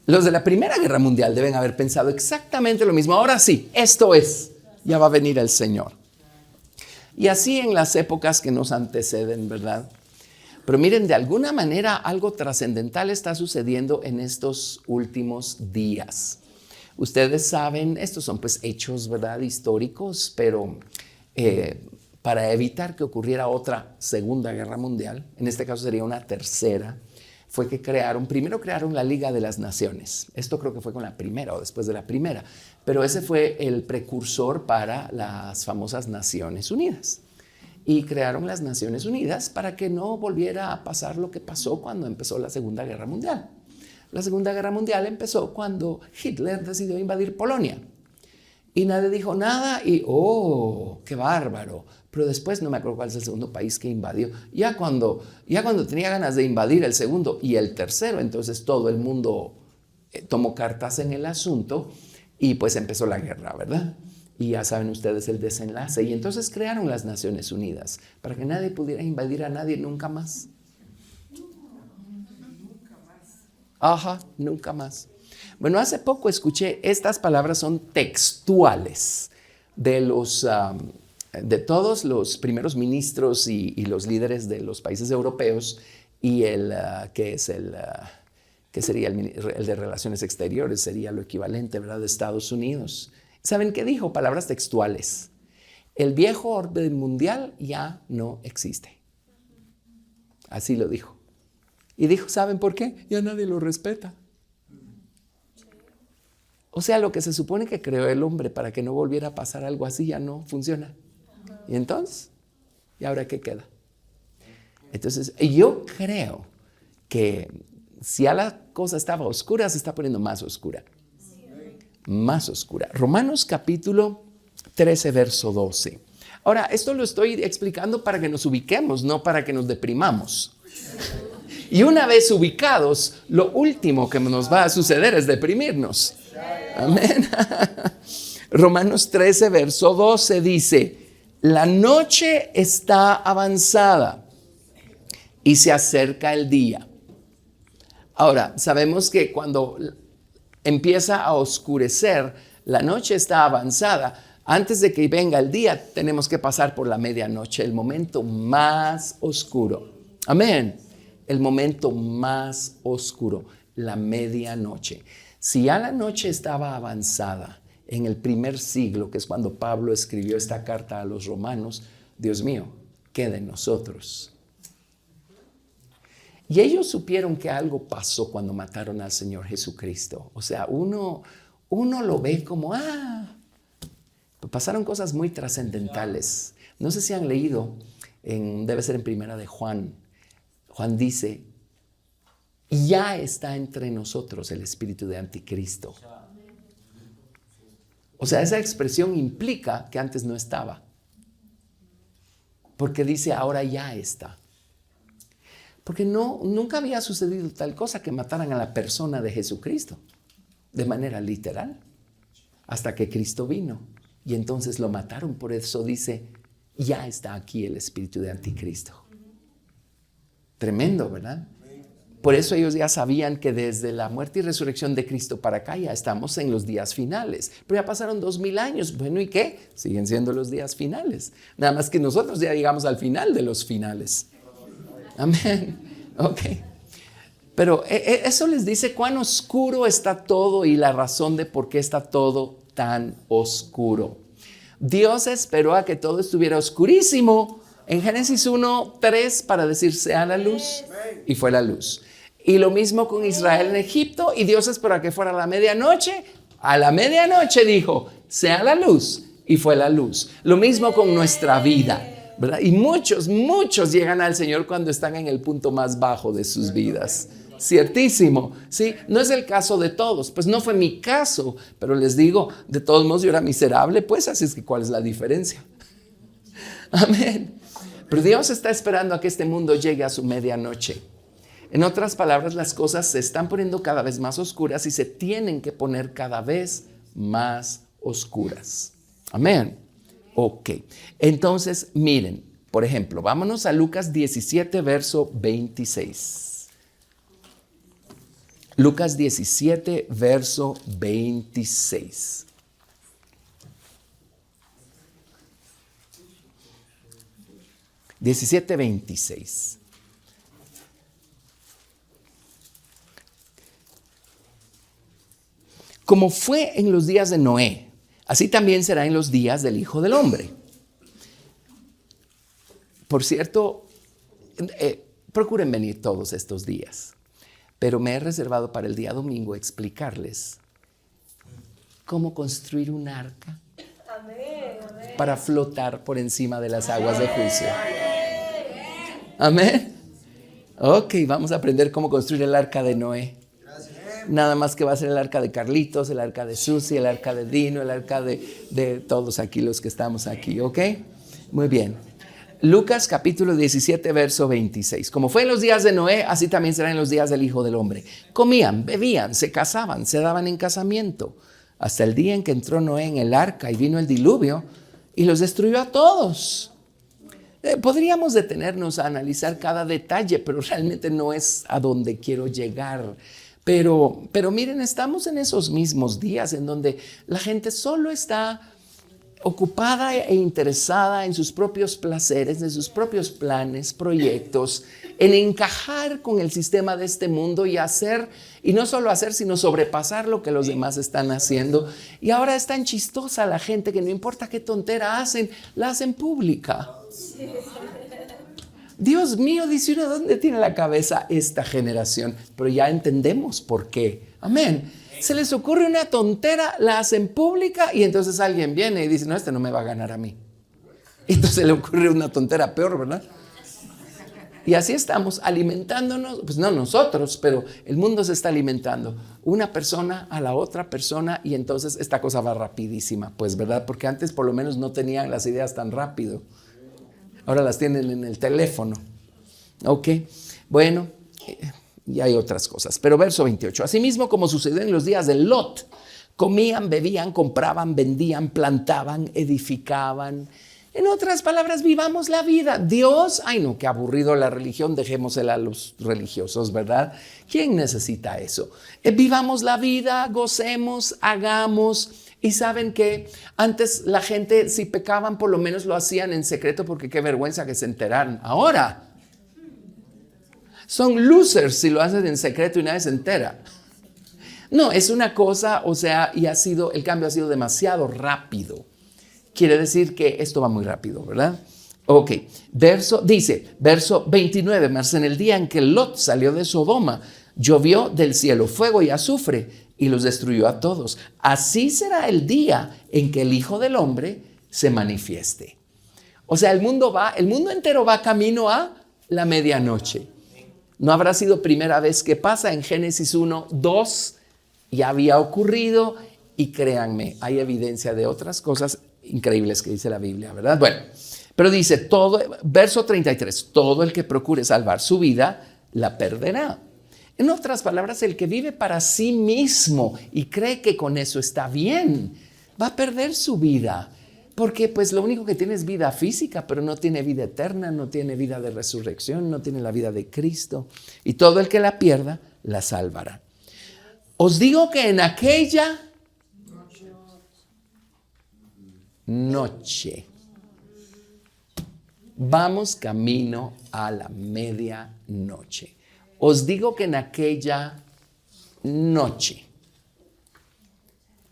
Los de la Primera Guerra Mundial deben haber pensado exactamente lo mismo. Ahora sí, esto es, ya va a venir el Señor. Y así en las épocas que nos anteceden, ¿verdad? Pero miren, de alguna manera algo trascendental está sucediendo en estos últimos días. Ustedes saben, estos son pues hechos, ¿verdad?, históricos, pero para evitar que ocurriera otra Segunda Guerra Mundial, en este caso sería una tercera, fue que primero crearon la Liga de las Naciones. Esto creo que fue con la primera o después de la primera, pero ese fue el precursor para las famosas Naciones Unidas. Y crearon las Naciones Unidas para que no volviera a pasar lo que pasó cuando empezó la Segunda Guerra Mundial. La Segunda Guerra Mundial empezó cuando Hitler decidió invadir Polonia. Y nadie dijo nada y ¡oh, qué bárbaro! Pero después no me acuerdo cuál es el segundo país que invadió. Ya cuando tenía ganas de invadir el segundo y el tercero, entonces todo el mundo tomó cartas en el asunto y pues empezó la guerra, ¿verdad? Y ya saben ustedes el desenlace. Y entonces crearon las Naciones Unidas para que nadie pudiera invadir a nadie nunca más. Ajá, nunca más. Bueno, hace poco escuché, estas palabras son textuales de todos los primeros ministros y los líderes de los países europeos y que sería el de Relaciones Exteriores, sería lo equivalente, ¿verdad?, de Estados Unidos. ¿Saben qué dijo? Palabras textuales. El viejo orden mundial ya no existe. Así lo dijo. Y dijo, ¿saben por qué? Ya nadie lo respeta. O sea, lo que se supone que creó el hombre para que no volviera a pasar algo así ya no funciona. Y entonces, ¿y ahora qué queda? Entonces, yo creo que si ya la cosa estaba oscura, se está poniendo más oscura. Más oscura. Romanos capítulo 13, verso 12. Ahora, esto lo estoy explicando para que nos ubiquemos, no para que nos deprimamos. Y una vez ubicados, lo último que nos va a suceder es deprimirnos. Amén. Romanos 13, verso 12 dice, la noche está avanzada y se acerca el día. Ahora, sabemos que cuando empieza a oscurecer, la noche está avanzada. Antes de que venga el día, tenemos que pasar por la medianoche, el momento más oscuro. Amén. El momento más oscuro, la medianoche. Si ya la noche estaba avanzada en el primer siglo, que es cuando Pablo escribió esta carta a los romanos, Dios mío, ¿qué de nosotros? Y ellos supieron que algo pasó cuando mataron al Señor Jesucristo. O sea, uno lo ve como, pasaron cosas muy trascendentales. No sé si han leído, debe ser en Primera de Juan. Juan dice, ya está entre nosotros el espíritu de anticristo. O sea, esa expresión implica que antes no estaba. Porque dice, ahora ya está. Porque nunca había sucedido tal cosa que mataran a la persona de Jesucristo de manera literal hasta que Cristo vino. Y entonces lo mataron. Por eso dice, ya está aquí el espíritu de anticristo. Tremendo, ¿verdad? Por eso ellos ya sabían que desde la muerte y resurrección de Cristo para acá ya estamos en los días finales. Pero ya pasaron 2000 años. Bueno, ¿y qué? Siguen siendo los días finales. Nada más que nosotros ya llegamos al final de los finales. Amén. Ok. Pero eso les dice cuán oscuro está todo y la razón de por qué está todo tan oscuro. Dios esperó a que todo estuviera oscurísimo en Génesis 1:3 para decir sea la luz, y fue la luz. Y lo mismo con Israel en Egipto, y Dios esperó a que fuera la medianoche. A la medianoche dijo sea la luz, y fue la luz. Lo mismo con nuestra vida, ¿verdad? Y muchos llegan al Señor cuando están en el punto más bajo de sus vidas. Ciertísimo, ¿sí? No es el caso de todos, pues no fue mi caso, pero les digo, de todos modos yo era miserable, pues así es que ¿cuál es la diferencia? Amén. Pero Dios está esperando a que este mundo llegue a su medianoche. En otras palabras, las cosas se están poniendo cada vez más oscuras y se tienen que poner cada vez más oscuras. Amén. Ok, entonces miren, por ejemplo, vámonos a Lucas 17, verso 26. Lucas 17, verso 26. (17:26). Como fue en los días de Noé, así también será en los días del Hijo del Hombre. Por cierto, procuren venir todos estos días. Pero me he reservado para el día domingo explicarles cómo construir un arca para flotar por encima de las aguas de juicio. Amén. Ok, vamos a aprender cómo construir el arca de Noé. Nada más que va a ser el arca de Carlitos, el arca de Susi, el arca de Dino, el arca de todos aquí los que estamos aquí. ¿Ok? Muy bien. Lucas capítulo 17, verso 26. Como fue en los días de Noé, así también será en los días del Hijo del Hombre. Comían, bebían, se casaban, se daban en casamiento, hasta el día en que entró Noé en el arca y vino el diluvio y los destruyó a todos. Podríamos detenernos a analizar cada detalle, pero realmente no es a donde quiero llegar. Pero miren, estamos en esos mismos días en donde la gente solo está ocupada e interesada en sus propios placeres, en sus propios planes, proyectos, en encajar con el sistema de este mundo y hacer, y no solo hacer, sino sobrepasar lo que los demás están haciendo. Y ahora es tan chistosa la gente que no importa qué tontera hacen, la hacen pública. Dios mío, dice uno, ¿dónde tiene la cabeza esta generación? Pero ya entendemos por qué. Amén. Se les ocurre una tontera, la hacen pública y entonces alguien viene y dice, no, este no me va a ganar a mí. Y entonces le ocurre una tontera peor, ¿verdad? Y así estamos alimentándonos, pues no nosotros, pero el mundo se está alimentando. Una persona a la otra persona y entonces esta cosa va rapidísima, pues, ¿verdad? Porque antes por lo menos no tenían las ideas tan rápido. Ahora las tienen en el teléfono. Ok, bueno, y hay otras cosas. Pero verso 28. Asimismo, como sucedió en los días de Lot, comían, bebían, compraban, vendían, plantaban, edificaban. En otras palabras, vivamos la vida. Dios, ay no, qué aburrido la religión, dejémosela a los religiosos, ¿verdad? ¿Quién necesita eso? Vivamos la vida, gocemos, hagamos. Y saben que antes la gente, si pecaban, por lo menos lo hacían en secreto porque qué vergüenza que se enteraran. Ahora son losers si lo hacen en secreto y nadie se entera. No, es una cosa, o sea, y el cambio ha sido demasiado rápido. Quiere decir que esto va muy rápido, ¿verdad? Ok, verso 29, mas en el día en que Lot salió de Sodoma, llovió del cielo fuego y azufre y los destruyó a todos. Así será el día en que el Hijo del Hombre se manifieste. O sea, el mundo entero va camino a la medianoche. No habrá sido primera vez que pasa. En Génesis 1:2 ya había ocurrido y créanme, hay evidencia de otras cosas increíbles que dice la Biblia, ¿verdad? Bueno, pero dice verso 33, todo el que procure salvar su vida la perderá. En otras palabras, el que vive para sí mismo y cree que con eso está bien, va a perder su vida. Porque pues lo único que tiene es vida física, pero no tiene vida eterna, no tiene vida de resurrección, no tiene la vida de Cristo. Y todo el que la pierda, la salvará. Os digo que en aquella noche vamos camino a la medianoche. Os digo que en aquella noche.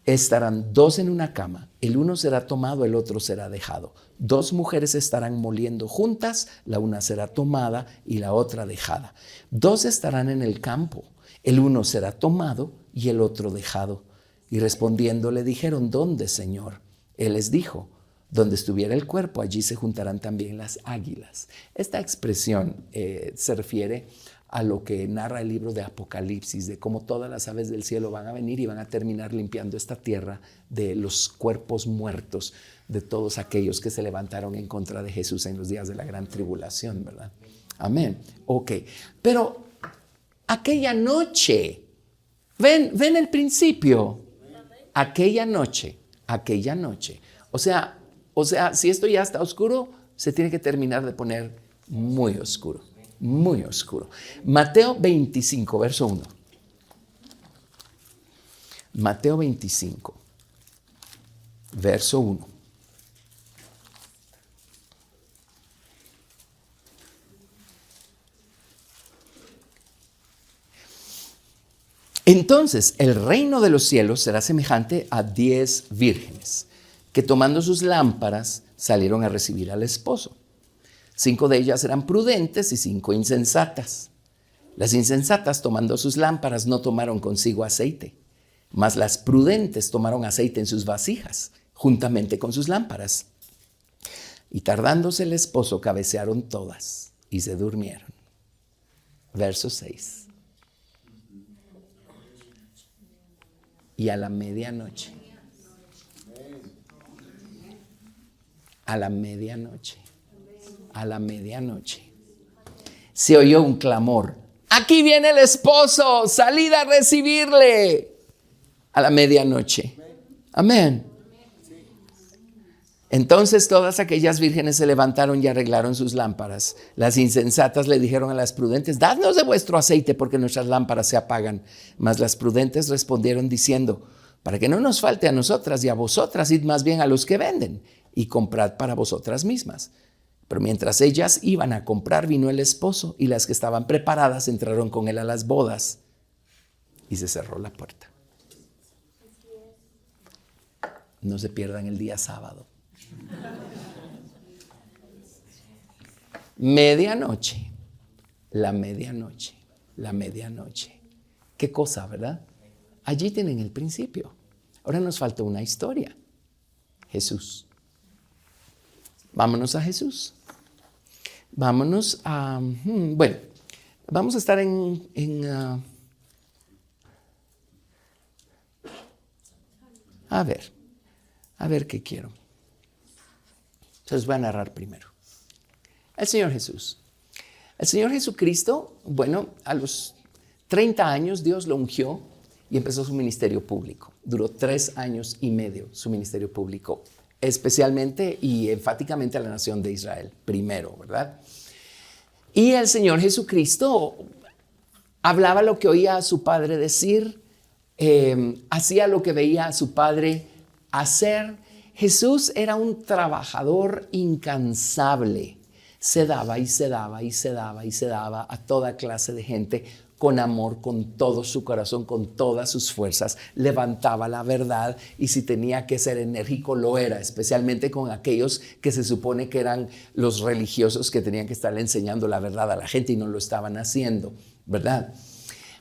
Estarán dos en una cama, el uno será tomado, el otro será dejado. Dos mujeres estarán moliendo juntas, la una será tomada y la otra dejada. Dos estarán en el campo, el uno será tomado y el otro dejado. Y respondiendo le dijeron, ¿dónde, Señor? Él les dijo, donde estuviera el cuerpo, allí se juntarán también las águilas. Esta expresión se refiere a lo que narra el libro de Apocalipsis, de cómo todas las aves del cielo van a venir y van a terminar limpiando esta tierra de los cuerpos muertos de todos aquellos que se levantaron en contra de Jesús en los días de la gran tribulación, ¿verdad? Amén. Ok, pero aquella noche, ven el principio, aquella noche. O sea, si esto ya está oscuro, se tiene que terminar de poner muy oscuro. Muy oscuro. Mateo 25, verso 1. Mateo 25, verso 1. Entonces el reino de los cielos será semejante a 10 vírgenes que tomando sus lámparas salieron a recibir al esposo. 5 de ellas eran prudentes y 5 insensatas. Las insensatas, tomando sus lámparas, no tomaron consigo aceite, mas las prudentes tomaron aceite en sus vasijas, juntamente con sus lámparas. Y tardándose el esposo, cabecearon todas y se durmieron. Verso 6. Y a la medianoche, se oyó un clamor. Aquí viene el esposo, salid a recibirle. A la medianoche. Amén. Entonces todas aquellas vírgenes se levantaron y arreglaron sus lámparas. Las insensatas le dijeron a las prudentes, dadnos de vuestro aceite porque nuestras lámparas se apagan. Mas las prudentes respondieron diciendo, para que no nos falte a nosotras y a vosotras, id más bien a los que venden y comprad para vosotras mismas. Pero mientras ellas iban a comprar, vino el esposo, y las que estaban preparadas entraron con él a las bodas, y se cerró la puerta. No se pierdan el día sábado. Medianoche, la medianoche. Qué cosa, ¿verdad? Allí tienen el principio. Ahora nos falta una historia. Jesús. Vámonos a Jesús. Vámonos a... Bueno, vamos a estar a ver qué quiero. Se los voy a narrar primero. El Señor Jesús. El Señor Jesucristo, bueno, a los 30 años Dios lo ungió y empezó su ministerio público. Duró 3 años y medio su ministerio público, especialmente y enfáticamente a la nación de Israel, primero, ¿verdad? Y el Señor Jesucristo hablaba lo que oía a su Padre decir, hacía lo que veía a su Padre hacer. Jesús era un trabajador incansable. Se daba a toda clase de gente con amor, con todo su corazón, con todas sus fuerzas. Levantaba la verdad y si tenía que ser enérgico lo era, especialmente con aquellos que se supone que eran los religiosos que tenían que estarle enseñando la verdad a la gente y no lo estaban haciendo, ¿verdad?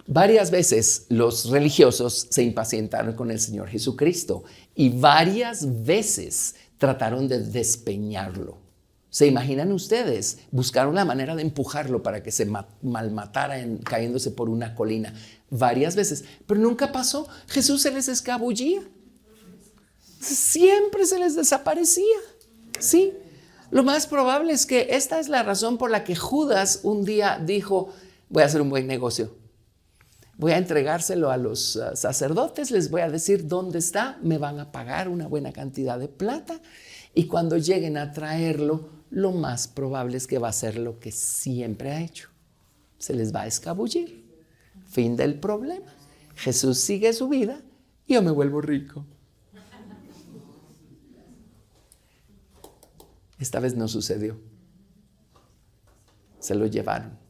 Varias veces los religiosos se impacientaron con el Señor Jesucristo y varias veces trataron de despeñarlo. ¿Se imaginan ustedes? Buscaron la manera de empujarlo para que se malmatara cayéndose por una colina varias veces, pero nunca pasó. Jesús se les escabullía. Siempre se les desaparecía. ¿Sí? Lo más probable es que esta es la razón por la que Judas un día dijo, voy a hacer un buen negocio. Voy a entregárselo a los sacerdotes, les voy a decir dónde está, me van a pagar una buena cantidad de plata y cuando lleguen a traerlo, lo más probable es que va a hacer lo que siempre ha hecho. Se les va a escabullir. Fin del problema. Jesús sigue su vida y yo me vuelvo rico. Esta vez no sucedió. Se lo llevaron.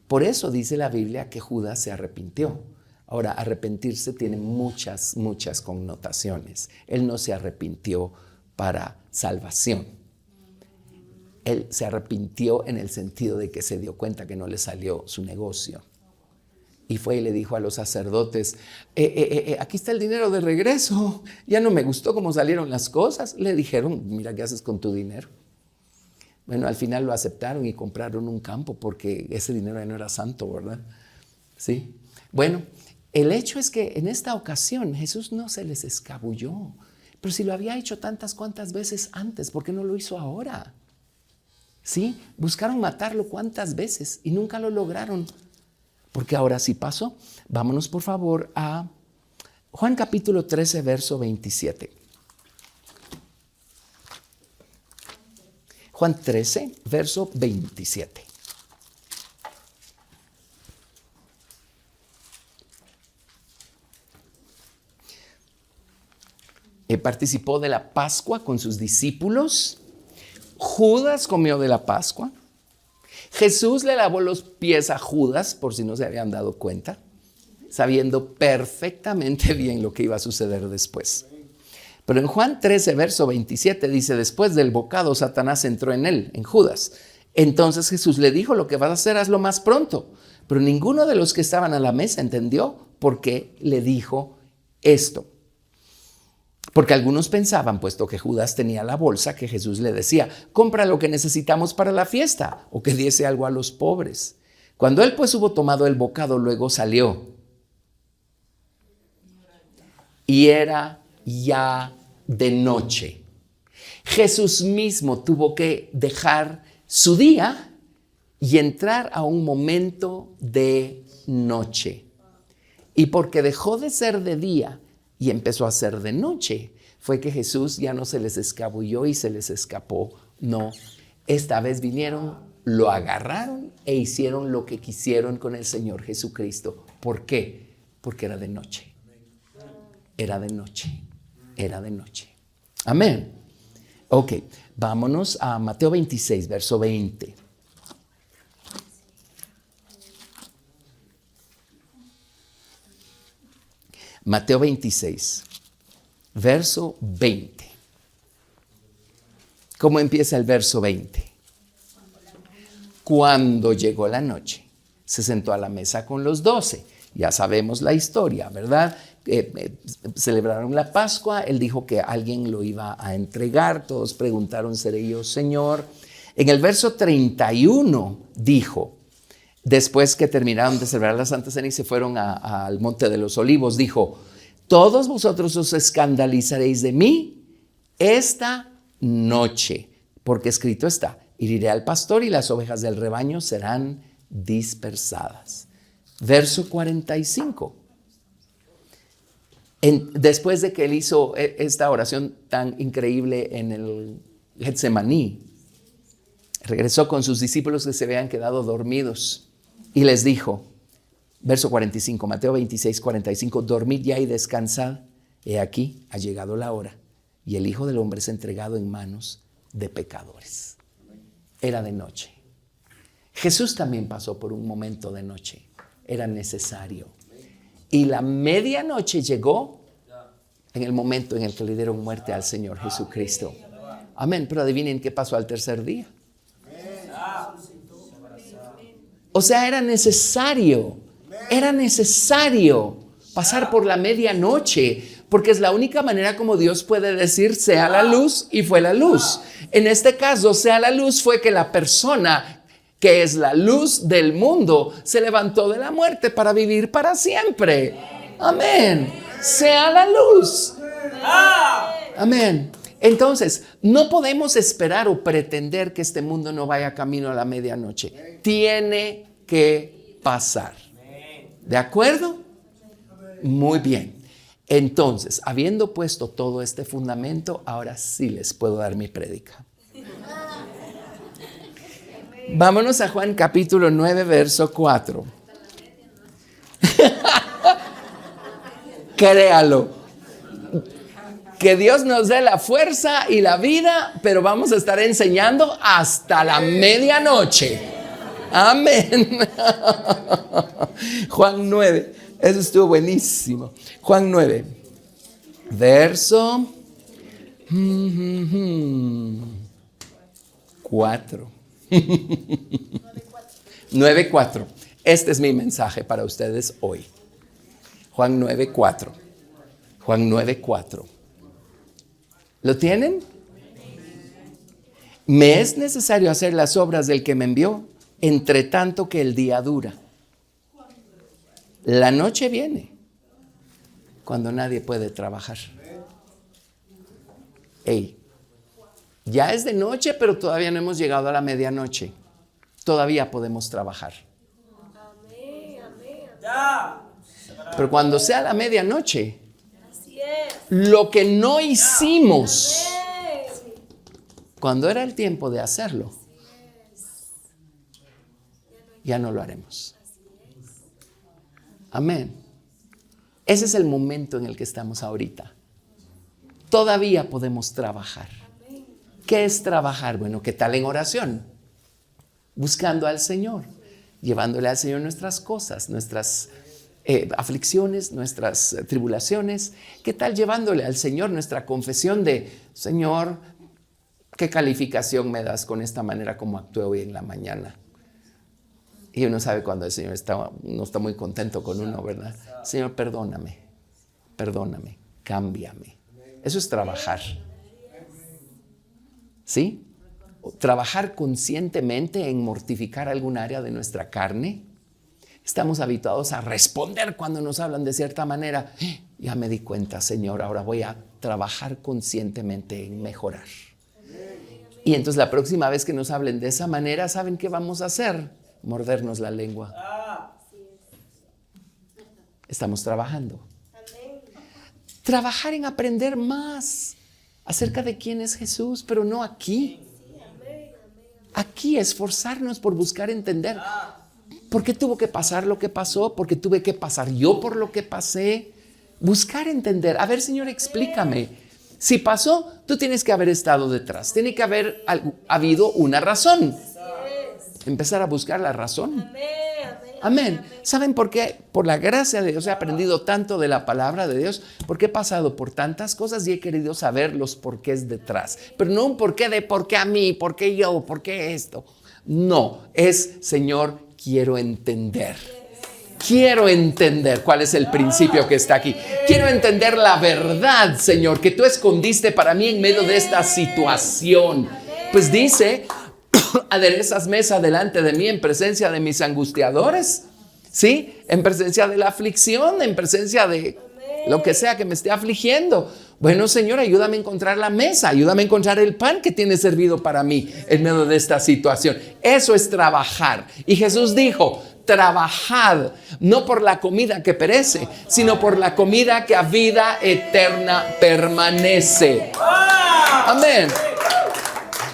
Por eso dice la Biblia que Judas se arrepintió. Ahora, arrepentirse tiene muchas connotaciones. Él no se arrepintió para salvación. Él se arrepintió en el sentido de que se dio cuenta que no le salió su negocio. Y fue y le dijo a los sacerdotes, aquí está el dinero de regreso. Ya no me gustó cómo salieron las cosas. Le dijeron, mira, ¿qué haces con tu dinero? Bueno, al final lo aceptaron y compraron un campo porque ese dinero ya no era santo, ¿verdad? Sí. Bueno, el hecho es que en esta ocasión Jesús no se les escabulló. Pero si lo había hecho tantas cuantas veces antes, ¿por qué no lo hizo ahora? Sí, buscaron matarlo cuántas veces y nunca lo lograron. Porque ahora sí pasó. Vámonos por favor a Juan capítulo 13, verso 27. Juan 13, verso 27. Participó de la Pascua con sus discípulos. Judas comió de la Pascua. Jesús le lavó los pies a Judas, por si no se habían dado cuenta, sabiendo perfectamente bien lo que iba a suceder después. Pero en Juan 13, verso 27 dice, después del bocado, Satanás entró en él, en Judas. Entonces Jesús le dijo, lo que vas a hacer, hazlo más pronto. Pero ninguno de los que estaban a la mesa entendió por qué le dijo esto. Porque algunos pensaban, puesto que Judas tenía la bolsa, que Jesús le decía, compra lo que necesitamos para la fiesta, o que diese algo a los pobres. Cuando él pues hubo tomado el bocado, luego salió. Y era ya de noche. Jesús mismo tuvo que dejar su día y entrar a un momento de noche. Y porque dejó de ser de día y empezó a ser de noche, fue que Jesús ya no se les escabulló y se les escapó. No, esta vez vinieron, lo agarraron e hicieron lo que quisieron con el Señor Jesucristo. ¿Por qué? Porque era de noche. Era de noche. Era de noche. Amén. Ok, vámonos a Mateo 26, verso 20. Mateo 26, verso 20. ¿Cómo empieza el verso 20? Cuando llegó la noche, se sentó a la mesa con los 12. Ya sabemos la historia, ¿verdad? Celebraron la Pascua, él dijo que alguien lo iba a entregar, todos preguntaron, ¿seré yo, Señor? En el verso 31 dijo, después que terminaron de celebrar la Santa Cena y se fueron al Monte de los Olivos, dijo, todos vosotros os escandalizaréis de mí esta noche, porque escrito está, heriré al pastor y las ovejas del rebaño serán dispersadas. Verso 45. Después de que él hizo esta oración tan increíble en el Getsemaní, regresó con sus discípulos que se habían quedado dormidos y les dijo, verso 45, Mateo 26, 45, dormid ya y descansad, he aquí, ha llegado la hora y el Hijo del Hombre es entregado en manos de pecadores. Era de noche. Jesús también pasó por un momento de noche. Era necesario. Y la medianoche llegó en el momento en el que le dieron muerte al Señor Jesucristo. Amén. Pero adivinen qué pasó al tercer día. O sea, era necesario pasar por la medianoche, porque es la única manera como Dios puede decir sea la luz, y fue la luz. En este caso, sea la luz fue que la persona que es la luz del mundo se levantó de la muerte para vivir para siempre. Amén. Sea la luz. Amén. Entonces, no podemos esperar o pretender que este mundo no vaya camino a la medianoche. Tiene que pasar. ¿De acuerdo? Muy bien. Entonces, habiendo puesto todo este fundamento, ahora sí les puedo dar mi prédica. Vámonos a Juan capítulo 9, verso 4. Créalo. Que Dios nos dé la fuerza y la vida, pero vamos a estar enseñando hasta la medianoche. Amén. Juan 9, Eso estuvo buenísimo. Juan 9, verso 4. 9:4. Este es mi mensaje para ustedes hoy. Juan 9:4. Juan 9:4. ¿Lo tienen? Me es necesario hacer las obras del que me envió, entre tanto que el día dura. La noche viene cuando nadie puede trabajar. Hey, ya es de noche, pero todavía no hemos llegado a la medianoche. Todavía podemos trabajar. Pero cuando sea la medianoche, lo que no hicimos cuando era el tiempo de hacerlo, ya no lo haremos. Amén. Ese es el momento en el que estamos ahorita. Todavía podemos trabajar. ¿Qué es trabajar? Bueno, ¿qué tal en oración? Buscando al Señor, llevándole al Señor nuestras cosas, nuestras aflicciones, nuestras tribulaciones. ¿Qué tal llevándole al Señor nuestra confesión de: Señor, ¿qué calificación me das con esta manera como actué hoy en la mañana? Y uno sabe cuando el Señor no está muy contento con uno, ¿verdad? Señor, perdóname, cámbiame. Eso es trabajar. ¿Sí? Trabajar conscientemente en mortificar algún área de nuestra carne. Estamos habituados a responder cuando nos hablan de cierta manera. Ya me di cuenta, Señor, ahora voy a trabajar conscientemente en mejorar. Y entonces la próxima vez que nos hablen de esa manera, ¿saben qué vamos a hacer? Mordernos la lengua. Estamos trabajando. Trabajar en aprender más acerca de quién es Jesús, pero no aquí. Aquí esforzarnos por buscar entender. ¿Por qué tuvo que pasar lo que pasó? ¿Por qué tuve que pasar yo por lo que pasé? Buscar entender. A ver, Señor, explícame. Si pasó, tú tienes que haber estado detrás. Tiene que haber habido una razón. Empezar a buscar la razón. Amén. ¿Saben por qué? Por la gracia de Dios he aprendido tanto de la palabra de Dios, porque he pasado por tantas cosas y he querido saber los porqués detrás. Pero no un porqué de por qué a mí, por qué yo, por qué esto. No, es, Señor, quiero entender. Quiero entender cuál es el principio que está aquí. Quiero entender la verdad, Señor, que tú escondiste para mí en medio de esta situación. Pues dice: aderezas mesa delante de mí en presencia de mis angustiadores. ¿Sí? En presencia de la aflicción, en presencia de lo que sea que me esté afligiendo. Bueno, Señor, ayúdame a encontrar la mesa, ayúdame a encontrar el pan que tienes servido para mí en medio de esta situación. Eso es trabajar. Y Jesús dijo: trabajad, no por la comida que perece, sino por la comida que a vida eterna permanece. Amén.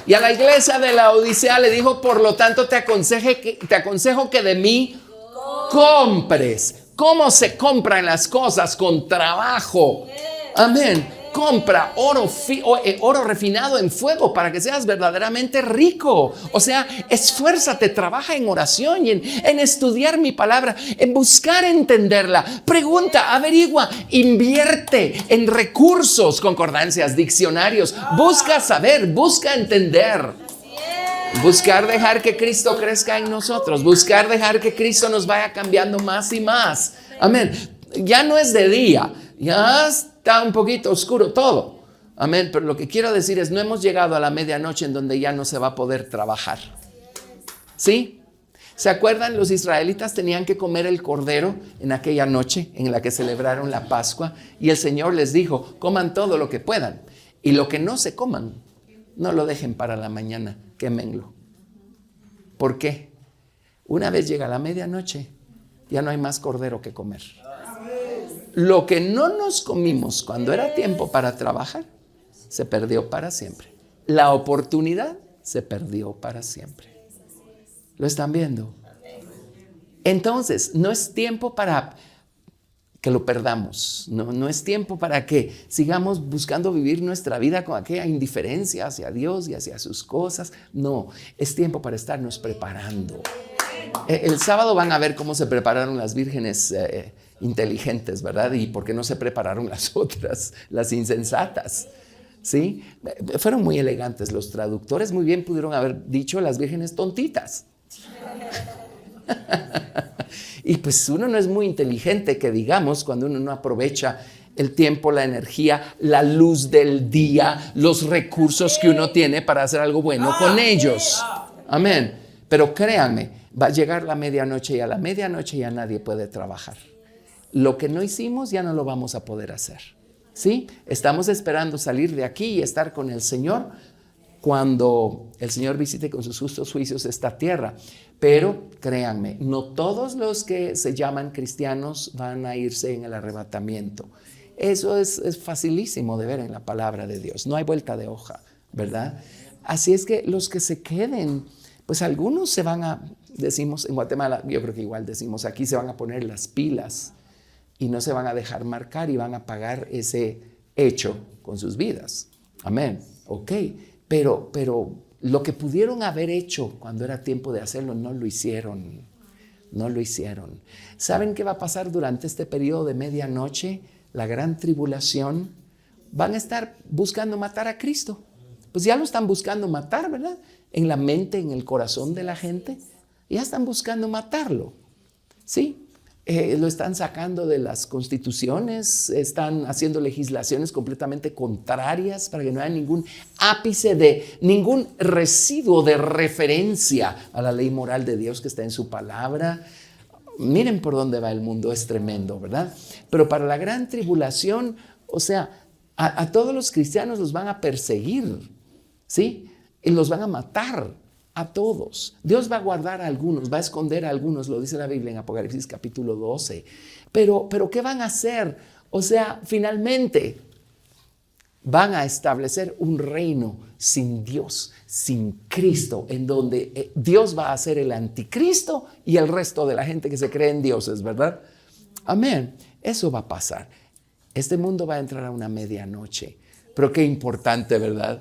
Y a la iglesia de la Odisea le dijo: por lo tanto te aconsejo que de mí compres. ¿Cómo se compran las cosas? Con trabajo. Amén. Compra oro refinado en fuego para que seas verdaderamente rico. O sea, esfuérzate, trabaja en oración y en estudiar mi palabra, en buscar entenderla. Pregunta, averigua, invierte en recursos, concordancias, diccionarios. Busca saber, busca entender. Buscar dejar que Cristo crezca en nosotros. Buscar dejar que Cristo nos vaya cambiando más y más. Amén. Ya no es de día, ya está un poquito oscuro todo. Amén. Pero lo que quiero decir es: no hemos llegado a la medianoche en donde ya no se va a poder trabajar. ¿Sí? ¿Se acuerdan? Los israelitas tenían que comer el cordero en aquella noche en la que celebraron la Pascua. Y el Señor les dijo: coman todo lo que puedan. Y lo que no se coman, no lo dejen para la mañana, quémenlo. ¿Por qué? Una vez llega la medianoche, ya no hay más cordero que comer. Lo que no nos comimos cuando era tiempo para trabajar, se perdió para siempre. La oportunidad se perdió para siempre. ¿Lo están viendo? Entonces, no es tiempo para que lo perdamos. No es tiempo para que sigamos buscando vivir nuestra vida con aquella indiferencia hacia Dios y hacia sus cosas. No, es tiempo para estarnos preparando. El sábado van a ver cómo se prepararon las vírgenes inteligentes, ¿verdad? ¿Y por qué no se prepararon las otras, las insensatas? ¿Sí? Fueron muy elegantes los traductores, muy bien pudieron haber dicho las vírgenes tontitas. Y pues uno no es muy inteligente, que digamos, cuando uno no aprovecha el tiempo, la energía, la luz del día, los recursos que uno tiene para hacer algo bueno con ellos. Amén. Pero créanme, va a llegar la medianoche y a la medianoche ya nadie puede trabajar. Lo que no hicimos ya no lo vamos a poder hacer. ¿Sí? Estamos esperando salir de aquí y estar con el Señor cuando el Señor visite con sus justos juicios esta tierra. Pero créanme, no todos los que se llaman cristianos van a irse en el arrebatamiento. Eso es facilísimo de ver en la palabra de Dios. No hay vuelta de hoja, ¿verdad? Así es que los que se queden, pues algunos se van a, decimos en Guatemala, yo creo que igual decimos aquí, se van a poner las pilas y no se van a dejar marcar y van a pagar ese hecho con sus vidas. Amén. Ok, pero lo que pudieron haber hecho cuando era tiempo de hacerlo, no lo hicieron. No lo hicieron. ¿Saben qué va a pasar durante este periodo de medianoche? La gran tribulación. Van a estar buscando matar a Cristo. Pues ya lo están buscando matar, ¿verdad? En la mente, en el corazón de la gente. Ya están buscando matarlo. ¿Sí? Lo están sacando de las constituciones, están haciendo legislaciones completamente contrarias para que no haya ningún ápice de, ningún residuo de referencia a la ley moral de Dios que está en su palabra. Miren por dónde va el mundo, es tremendo, ¿verdad? Pero para la gran tribulación, o sea, a todos los cristianos los van a perseguir, ¿sí? Y los van a matar. A todos. Dios va a guardar a algunos, va a esconder a algunos, lo dice la Biblia en Apocalipsis capítulo 12. Pero ¿qué van a hacer? O sea, finalmente van a establecer un reino sin Dios, sin Cristo, en donde Dios va a ser el anticristo y el resto de la gente que se cree en dioses, ¿verdad? Amén. Eso va a pasar. Este mundo va a entrar a una medianoche. Pero qué importante, ¿verdad?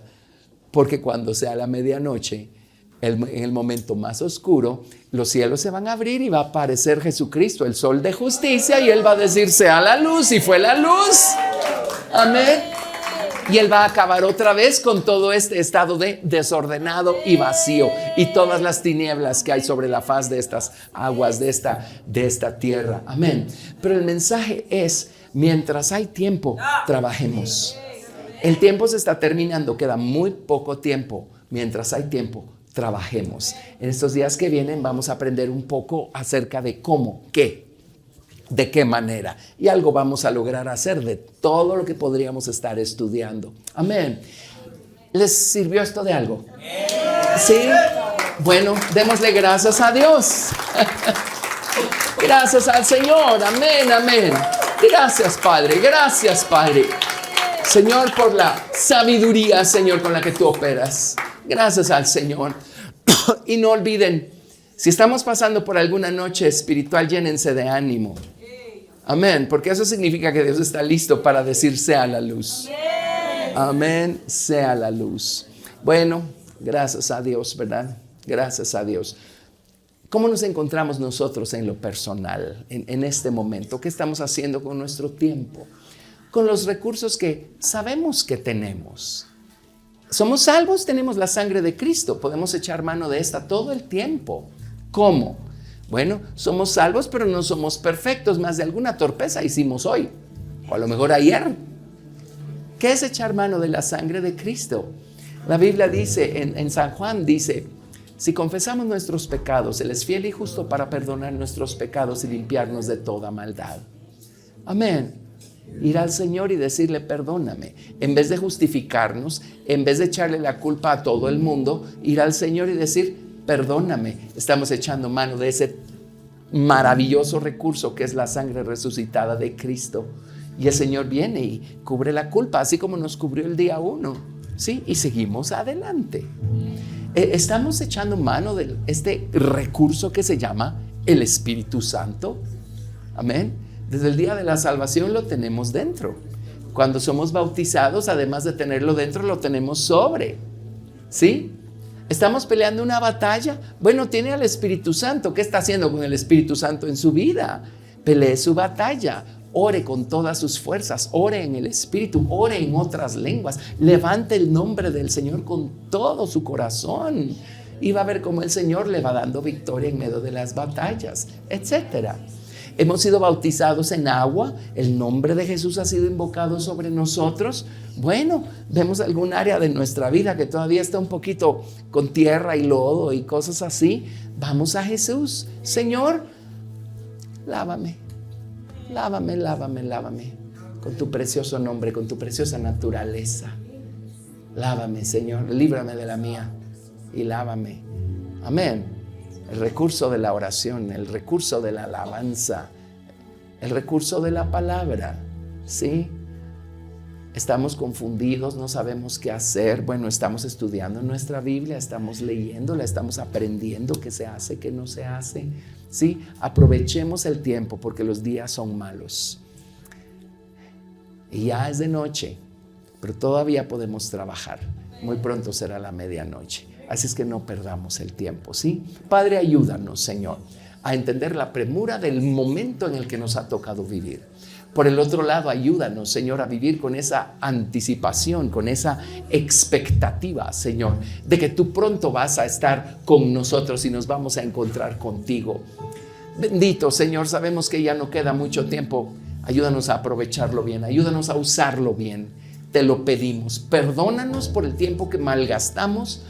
Porque cuando sea la medianoche, en el momento más oscuro, los cielos se van a abrir y va a aparecer Jesucristo, el sol de justicia, y Él va a decir, sea la luz, y fue la luz. Amén. Y Él va a acabar otra vez con todo este estado de desordenado y vacío y todas las tinieblas que hay sobre la faz de estas aguas, de esta tierra. Amén. Pero el mensaje es, mientras hay tiempo, trabajemos. El tiempo se está terminando, queda muy poco tiempo. Mientras hay tiempo, trabajemos. En estos días que vienen vamos a aprender un poco acerca de cómo, qué, de qué manera. Y algo vamos a lograr hacer de todo lo que podríamos estar estudiando. Amén. ¿Les sirvió esto de algo? ¿Sí? Bueno, démosle gracias a Dios. Gracias al Señor. Amén, amén. Gracias, Padre. Gracias, Padre. Señor, por la sabiduría, Señor, con la que tú operas. Gracias al Señor. Y no olviden, si estamos pasando por alguna noche espiritual, llénense de ánimo. Amén, porque eso significa que Dios está listo para decir sea la luz. Amén, sea la luz. Bueno, gracias a Dios, ¿verdad? Gracias a Dios. ¿Cómo nos encontramos nosotros en lo personal, en este momento? ¿Qué estamos haciendo con nuestro tiempo? Con los recursos que sabemos que tenemos. Somos salvos, tenemos la sangre de Cristo. Podemos echar mano de esta todo el tiempo. ¿Cómo? Bueno, somos salvos, pero no somos perfectos. Más de alguna torpeza hicimos hoy, o a lo mejor ayer. ¿Qué es echar mano de la sangre de Cristo? La Biblia dice, en San Juan dice, si confesamos nuestros pecados, Él es fiel y justo para perdonar nuestros pecados y limpiarnos de toda maldad. Amén. Ir al Señor y decirle perdóname, en vez de justificarnos, en vez de echarle la culpa a todo el mundo, ir al Señor y decir perdóname. Estamos echando mano de ese maravilloso recurso que es la sangre resucitada de Cristo, y el Señor viene y cubre la culpa, así como nos cubrió el día 1, ¿sí? Y seguimos adelante. Estamos echando mano de este recurso que se llama el Espíritu Santo. Amén. Desde el día de la salvación lo tenemos dentro. Cuando somos bautizados, además de tenerlo dentro, lo tenemos sobre. ¿Sí? ¿Estamos peleando una batalla? Bueno, tiene al Espíritu Santo. ¿Qué está haciendo con el Espíritu Santo en su vida? pelee su batalla. Ore con todas sus fuerzas, ore en el Espíritu, ore en otras lenguas, levante el nombre del Señor con todo su corazón y va a ver cómo el Señor le va dando victoria en medio de las batallas, etc. Hemos sido bautizados en agua, el nombre de Jesús ha sido invocado sobre nosotros. Bueno, vemos algún área de nuestra vida que todavía está un poquito con tierra y lodo y cosas así. Vamos a Jesús. Señor, lávame. Lávame, lávame, lávame con tu precioso nombre, con tu preciosa naturaleza. Lávame, Señor, líbrame de la mía y lávame. Amén. El recurso de la oración, el recurso de la alabanza, el recurso de la palabra, ¿sí? Estamos confundidos, no sabemos qué hacer. Bueno, estamos estudiando nuestra Biblia, estamos leyéndola, estamos aprendiendo qué se hace, qué no se hace. Sí, aprovechemos el tiempo porque los días son malos. Y ya es de noche, pero todavía podemos trabajar. Muy pronto será la medianoche. Así es que no perdamos el tiempo, ¿sí? Padre, ayúdanos, Señor, a entender la premura del momento en el que nos ha tocado vivir. Por el otro lado, ayúdanos, Señor, a vivir con esa anticipación, con esa expectativa, Señor, de que tú pronto vas a estar con nosotros y nos vamos a encontrar contigo. Bendito, Señor, sabemos que ya no queda mucho tiempo. Ayúdanos a aprovecharlo bien, ayúdanos a usarlo bien. Te lo pedimos. Perdónanos por el tiempo que malgastamos.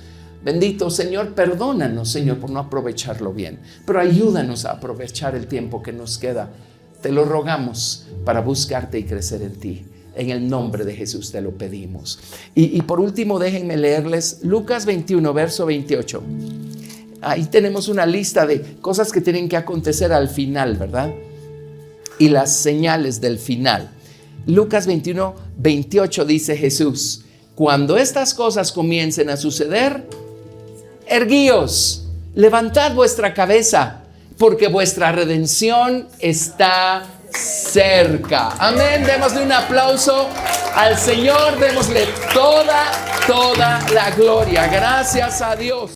Bendito, Señor, perdónanos, Señor, por no aprovecharlo bien. Pero ayúdanos a aprovechar el tiempo que nos queda. Te lo rogamos para buscarte y crecer en ti. En el nombre de Jesús te lo pedimos. Y por último, déjenme leerles Lucas 21, verso 28. Ahí tenemos una lista de cosas que tienen que acontecer al final, ¿verdad? Y las señales del final. Lucas 21, 28 dice Jesús: cuando estas cosas comiencen a suceder, erguíos, levantad vuestra cabeza, porque vuestra redención está cerca. Amén. Démosle un aplauso al Señor. Démosle toda la gloria. Gracias a Dios.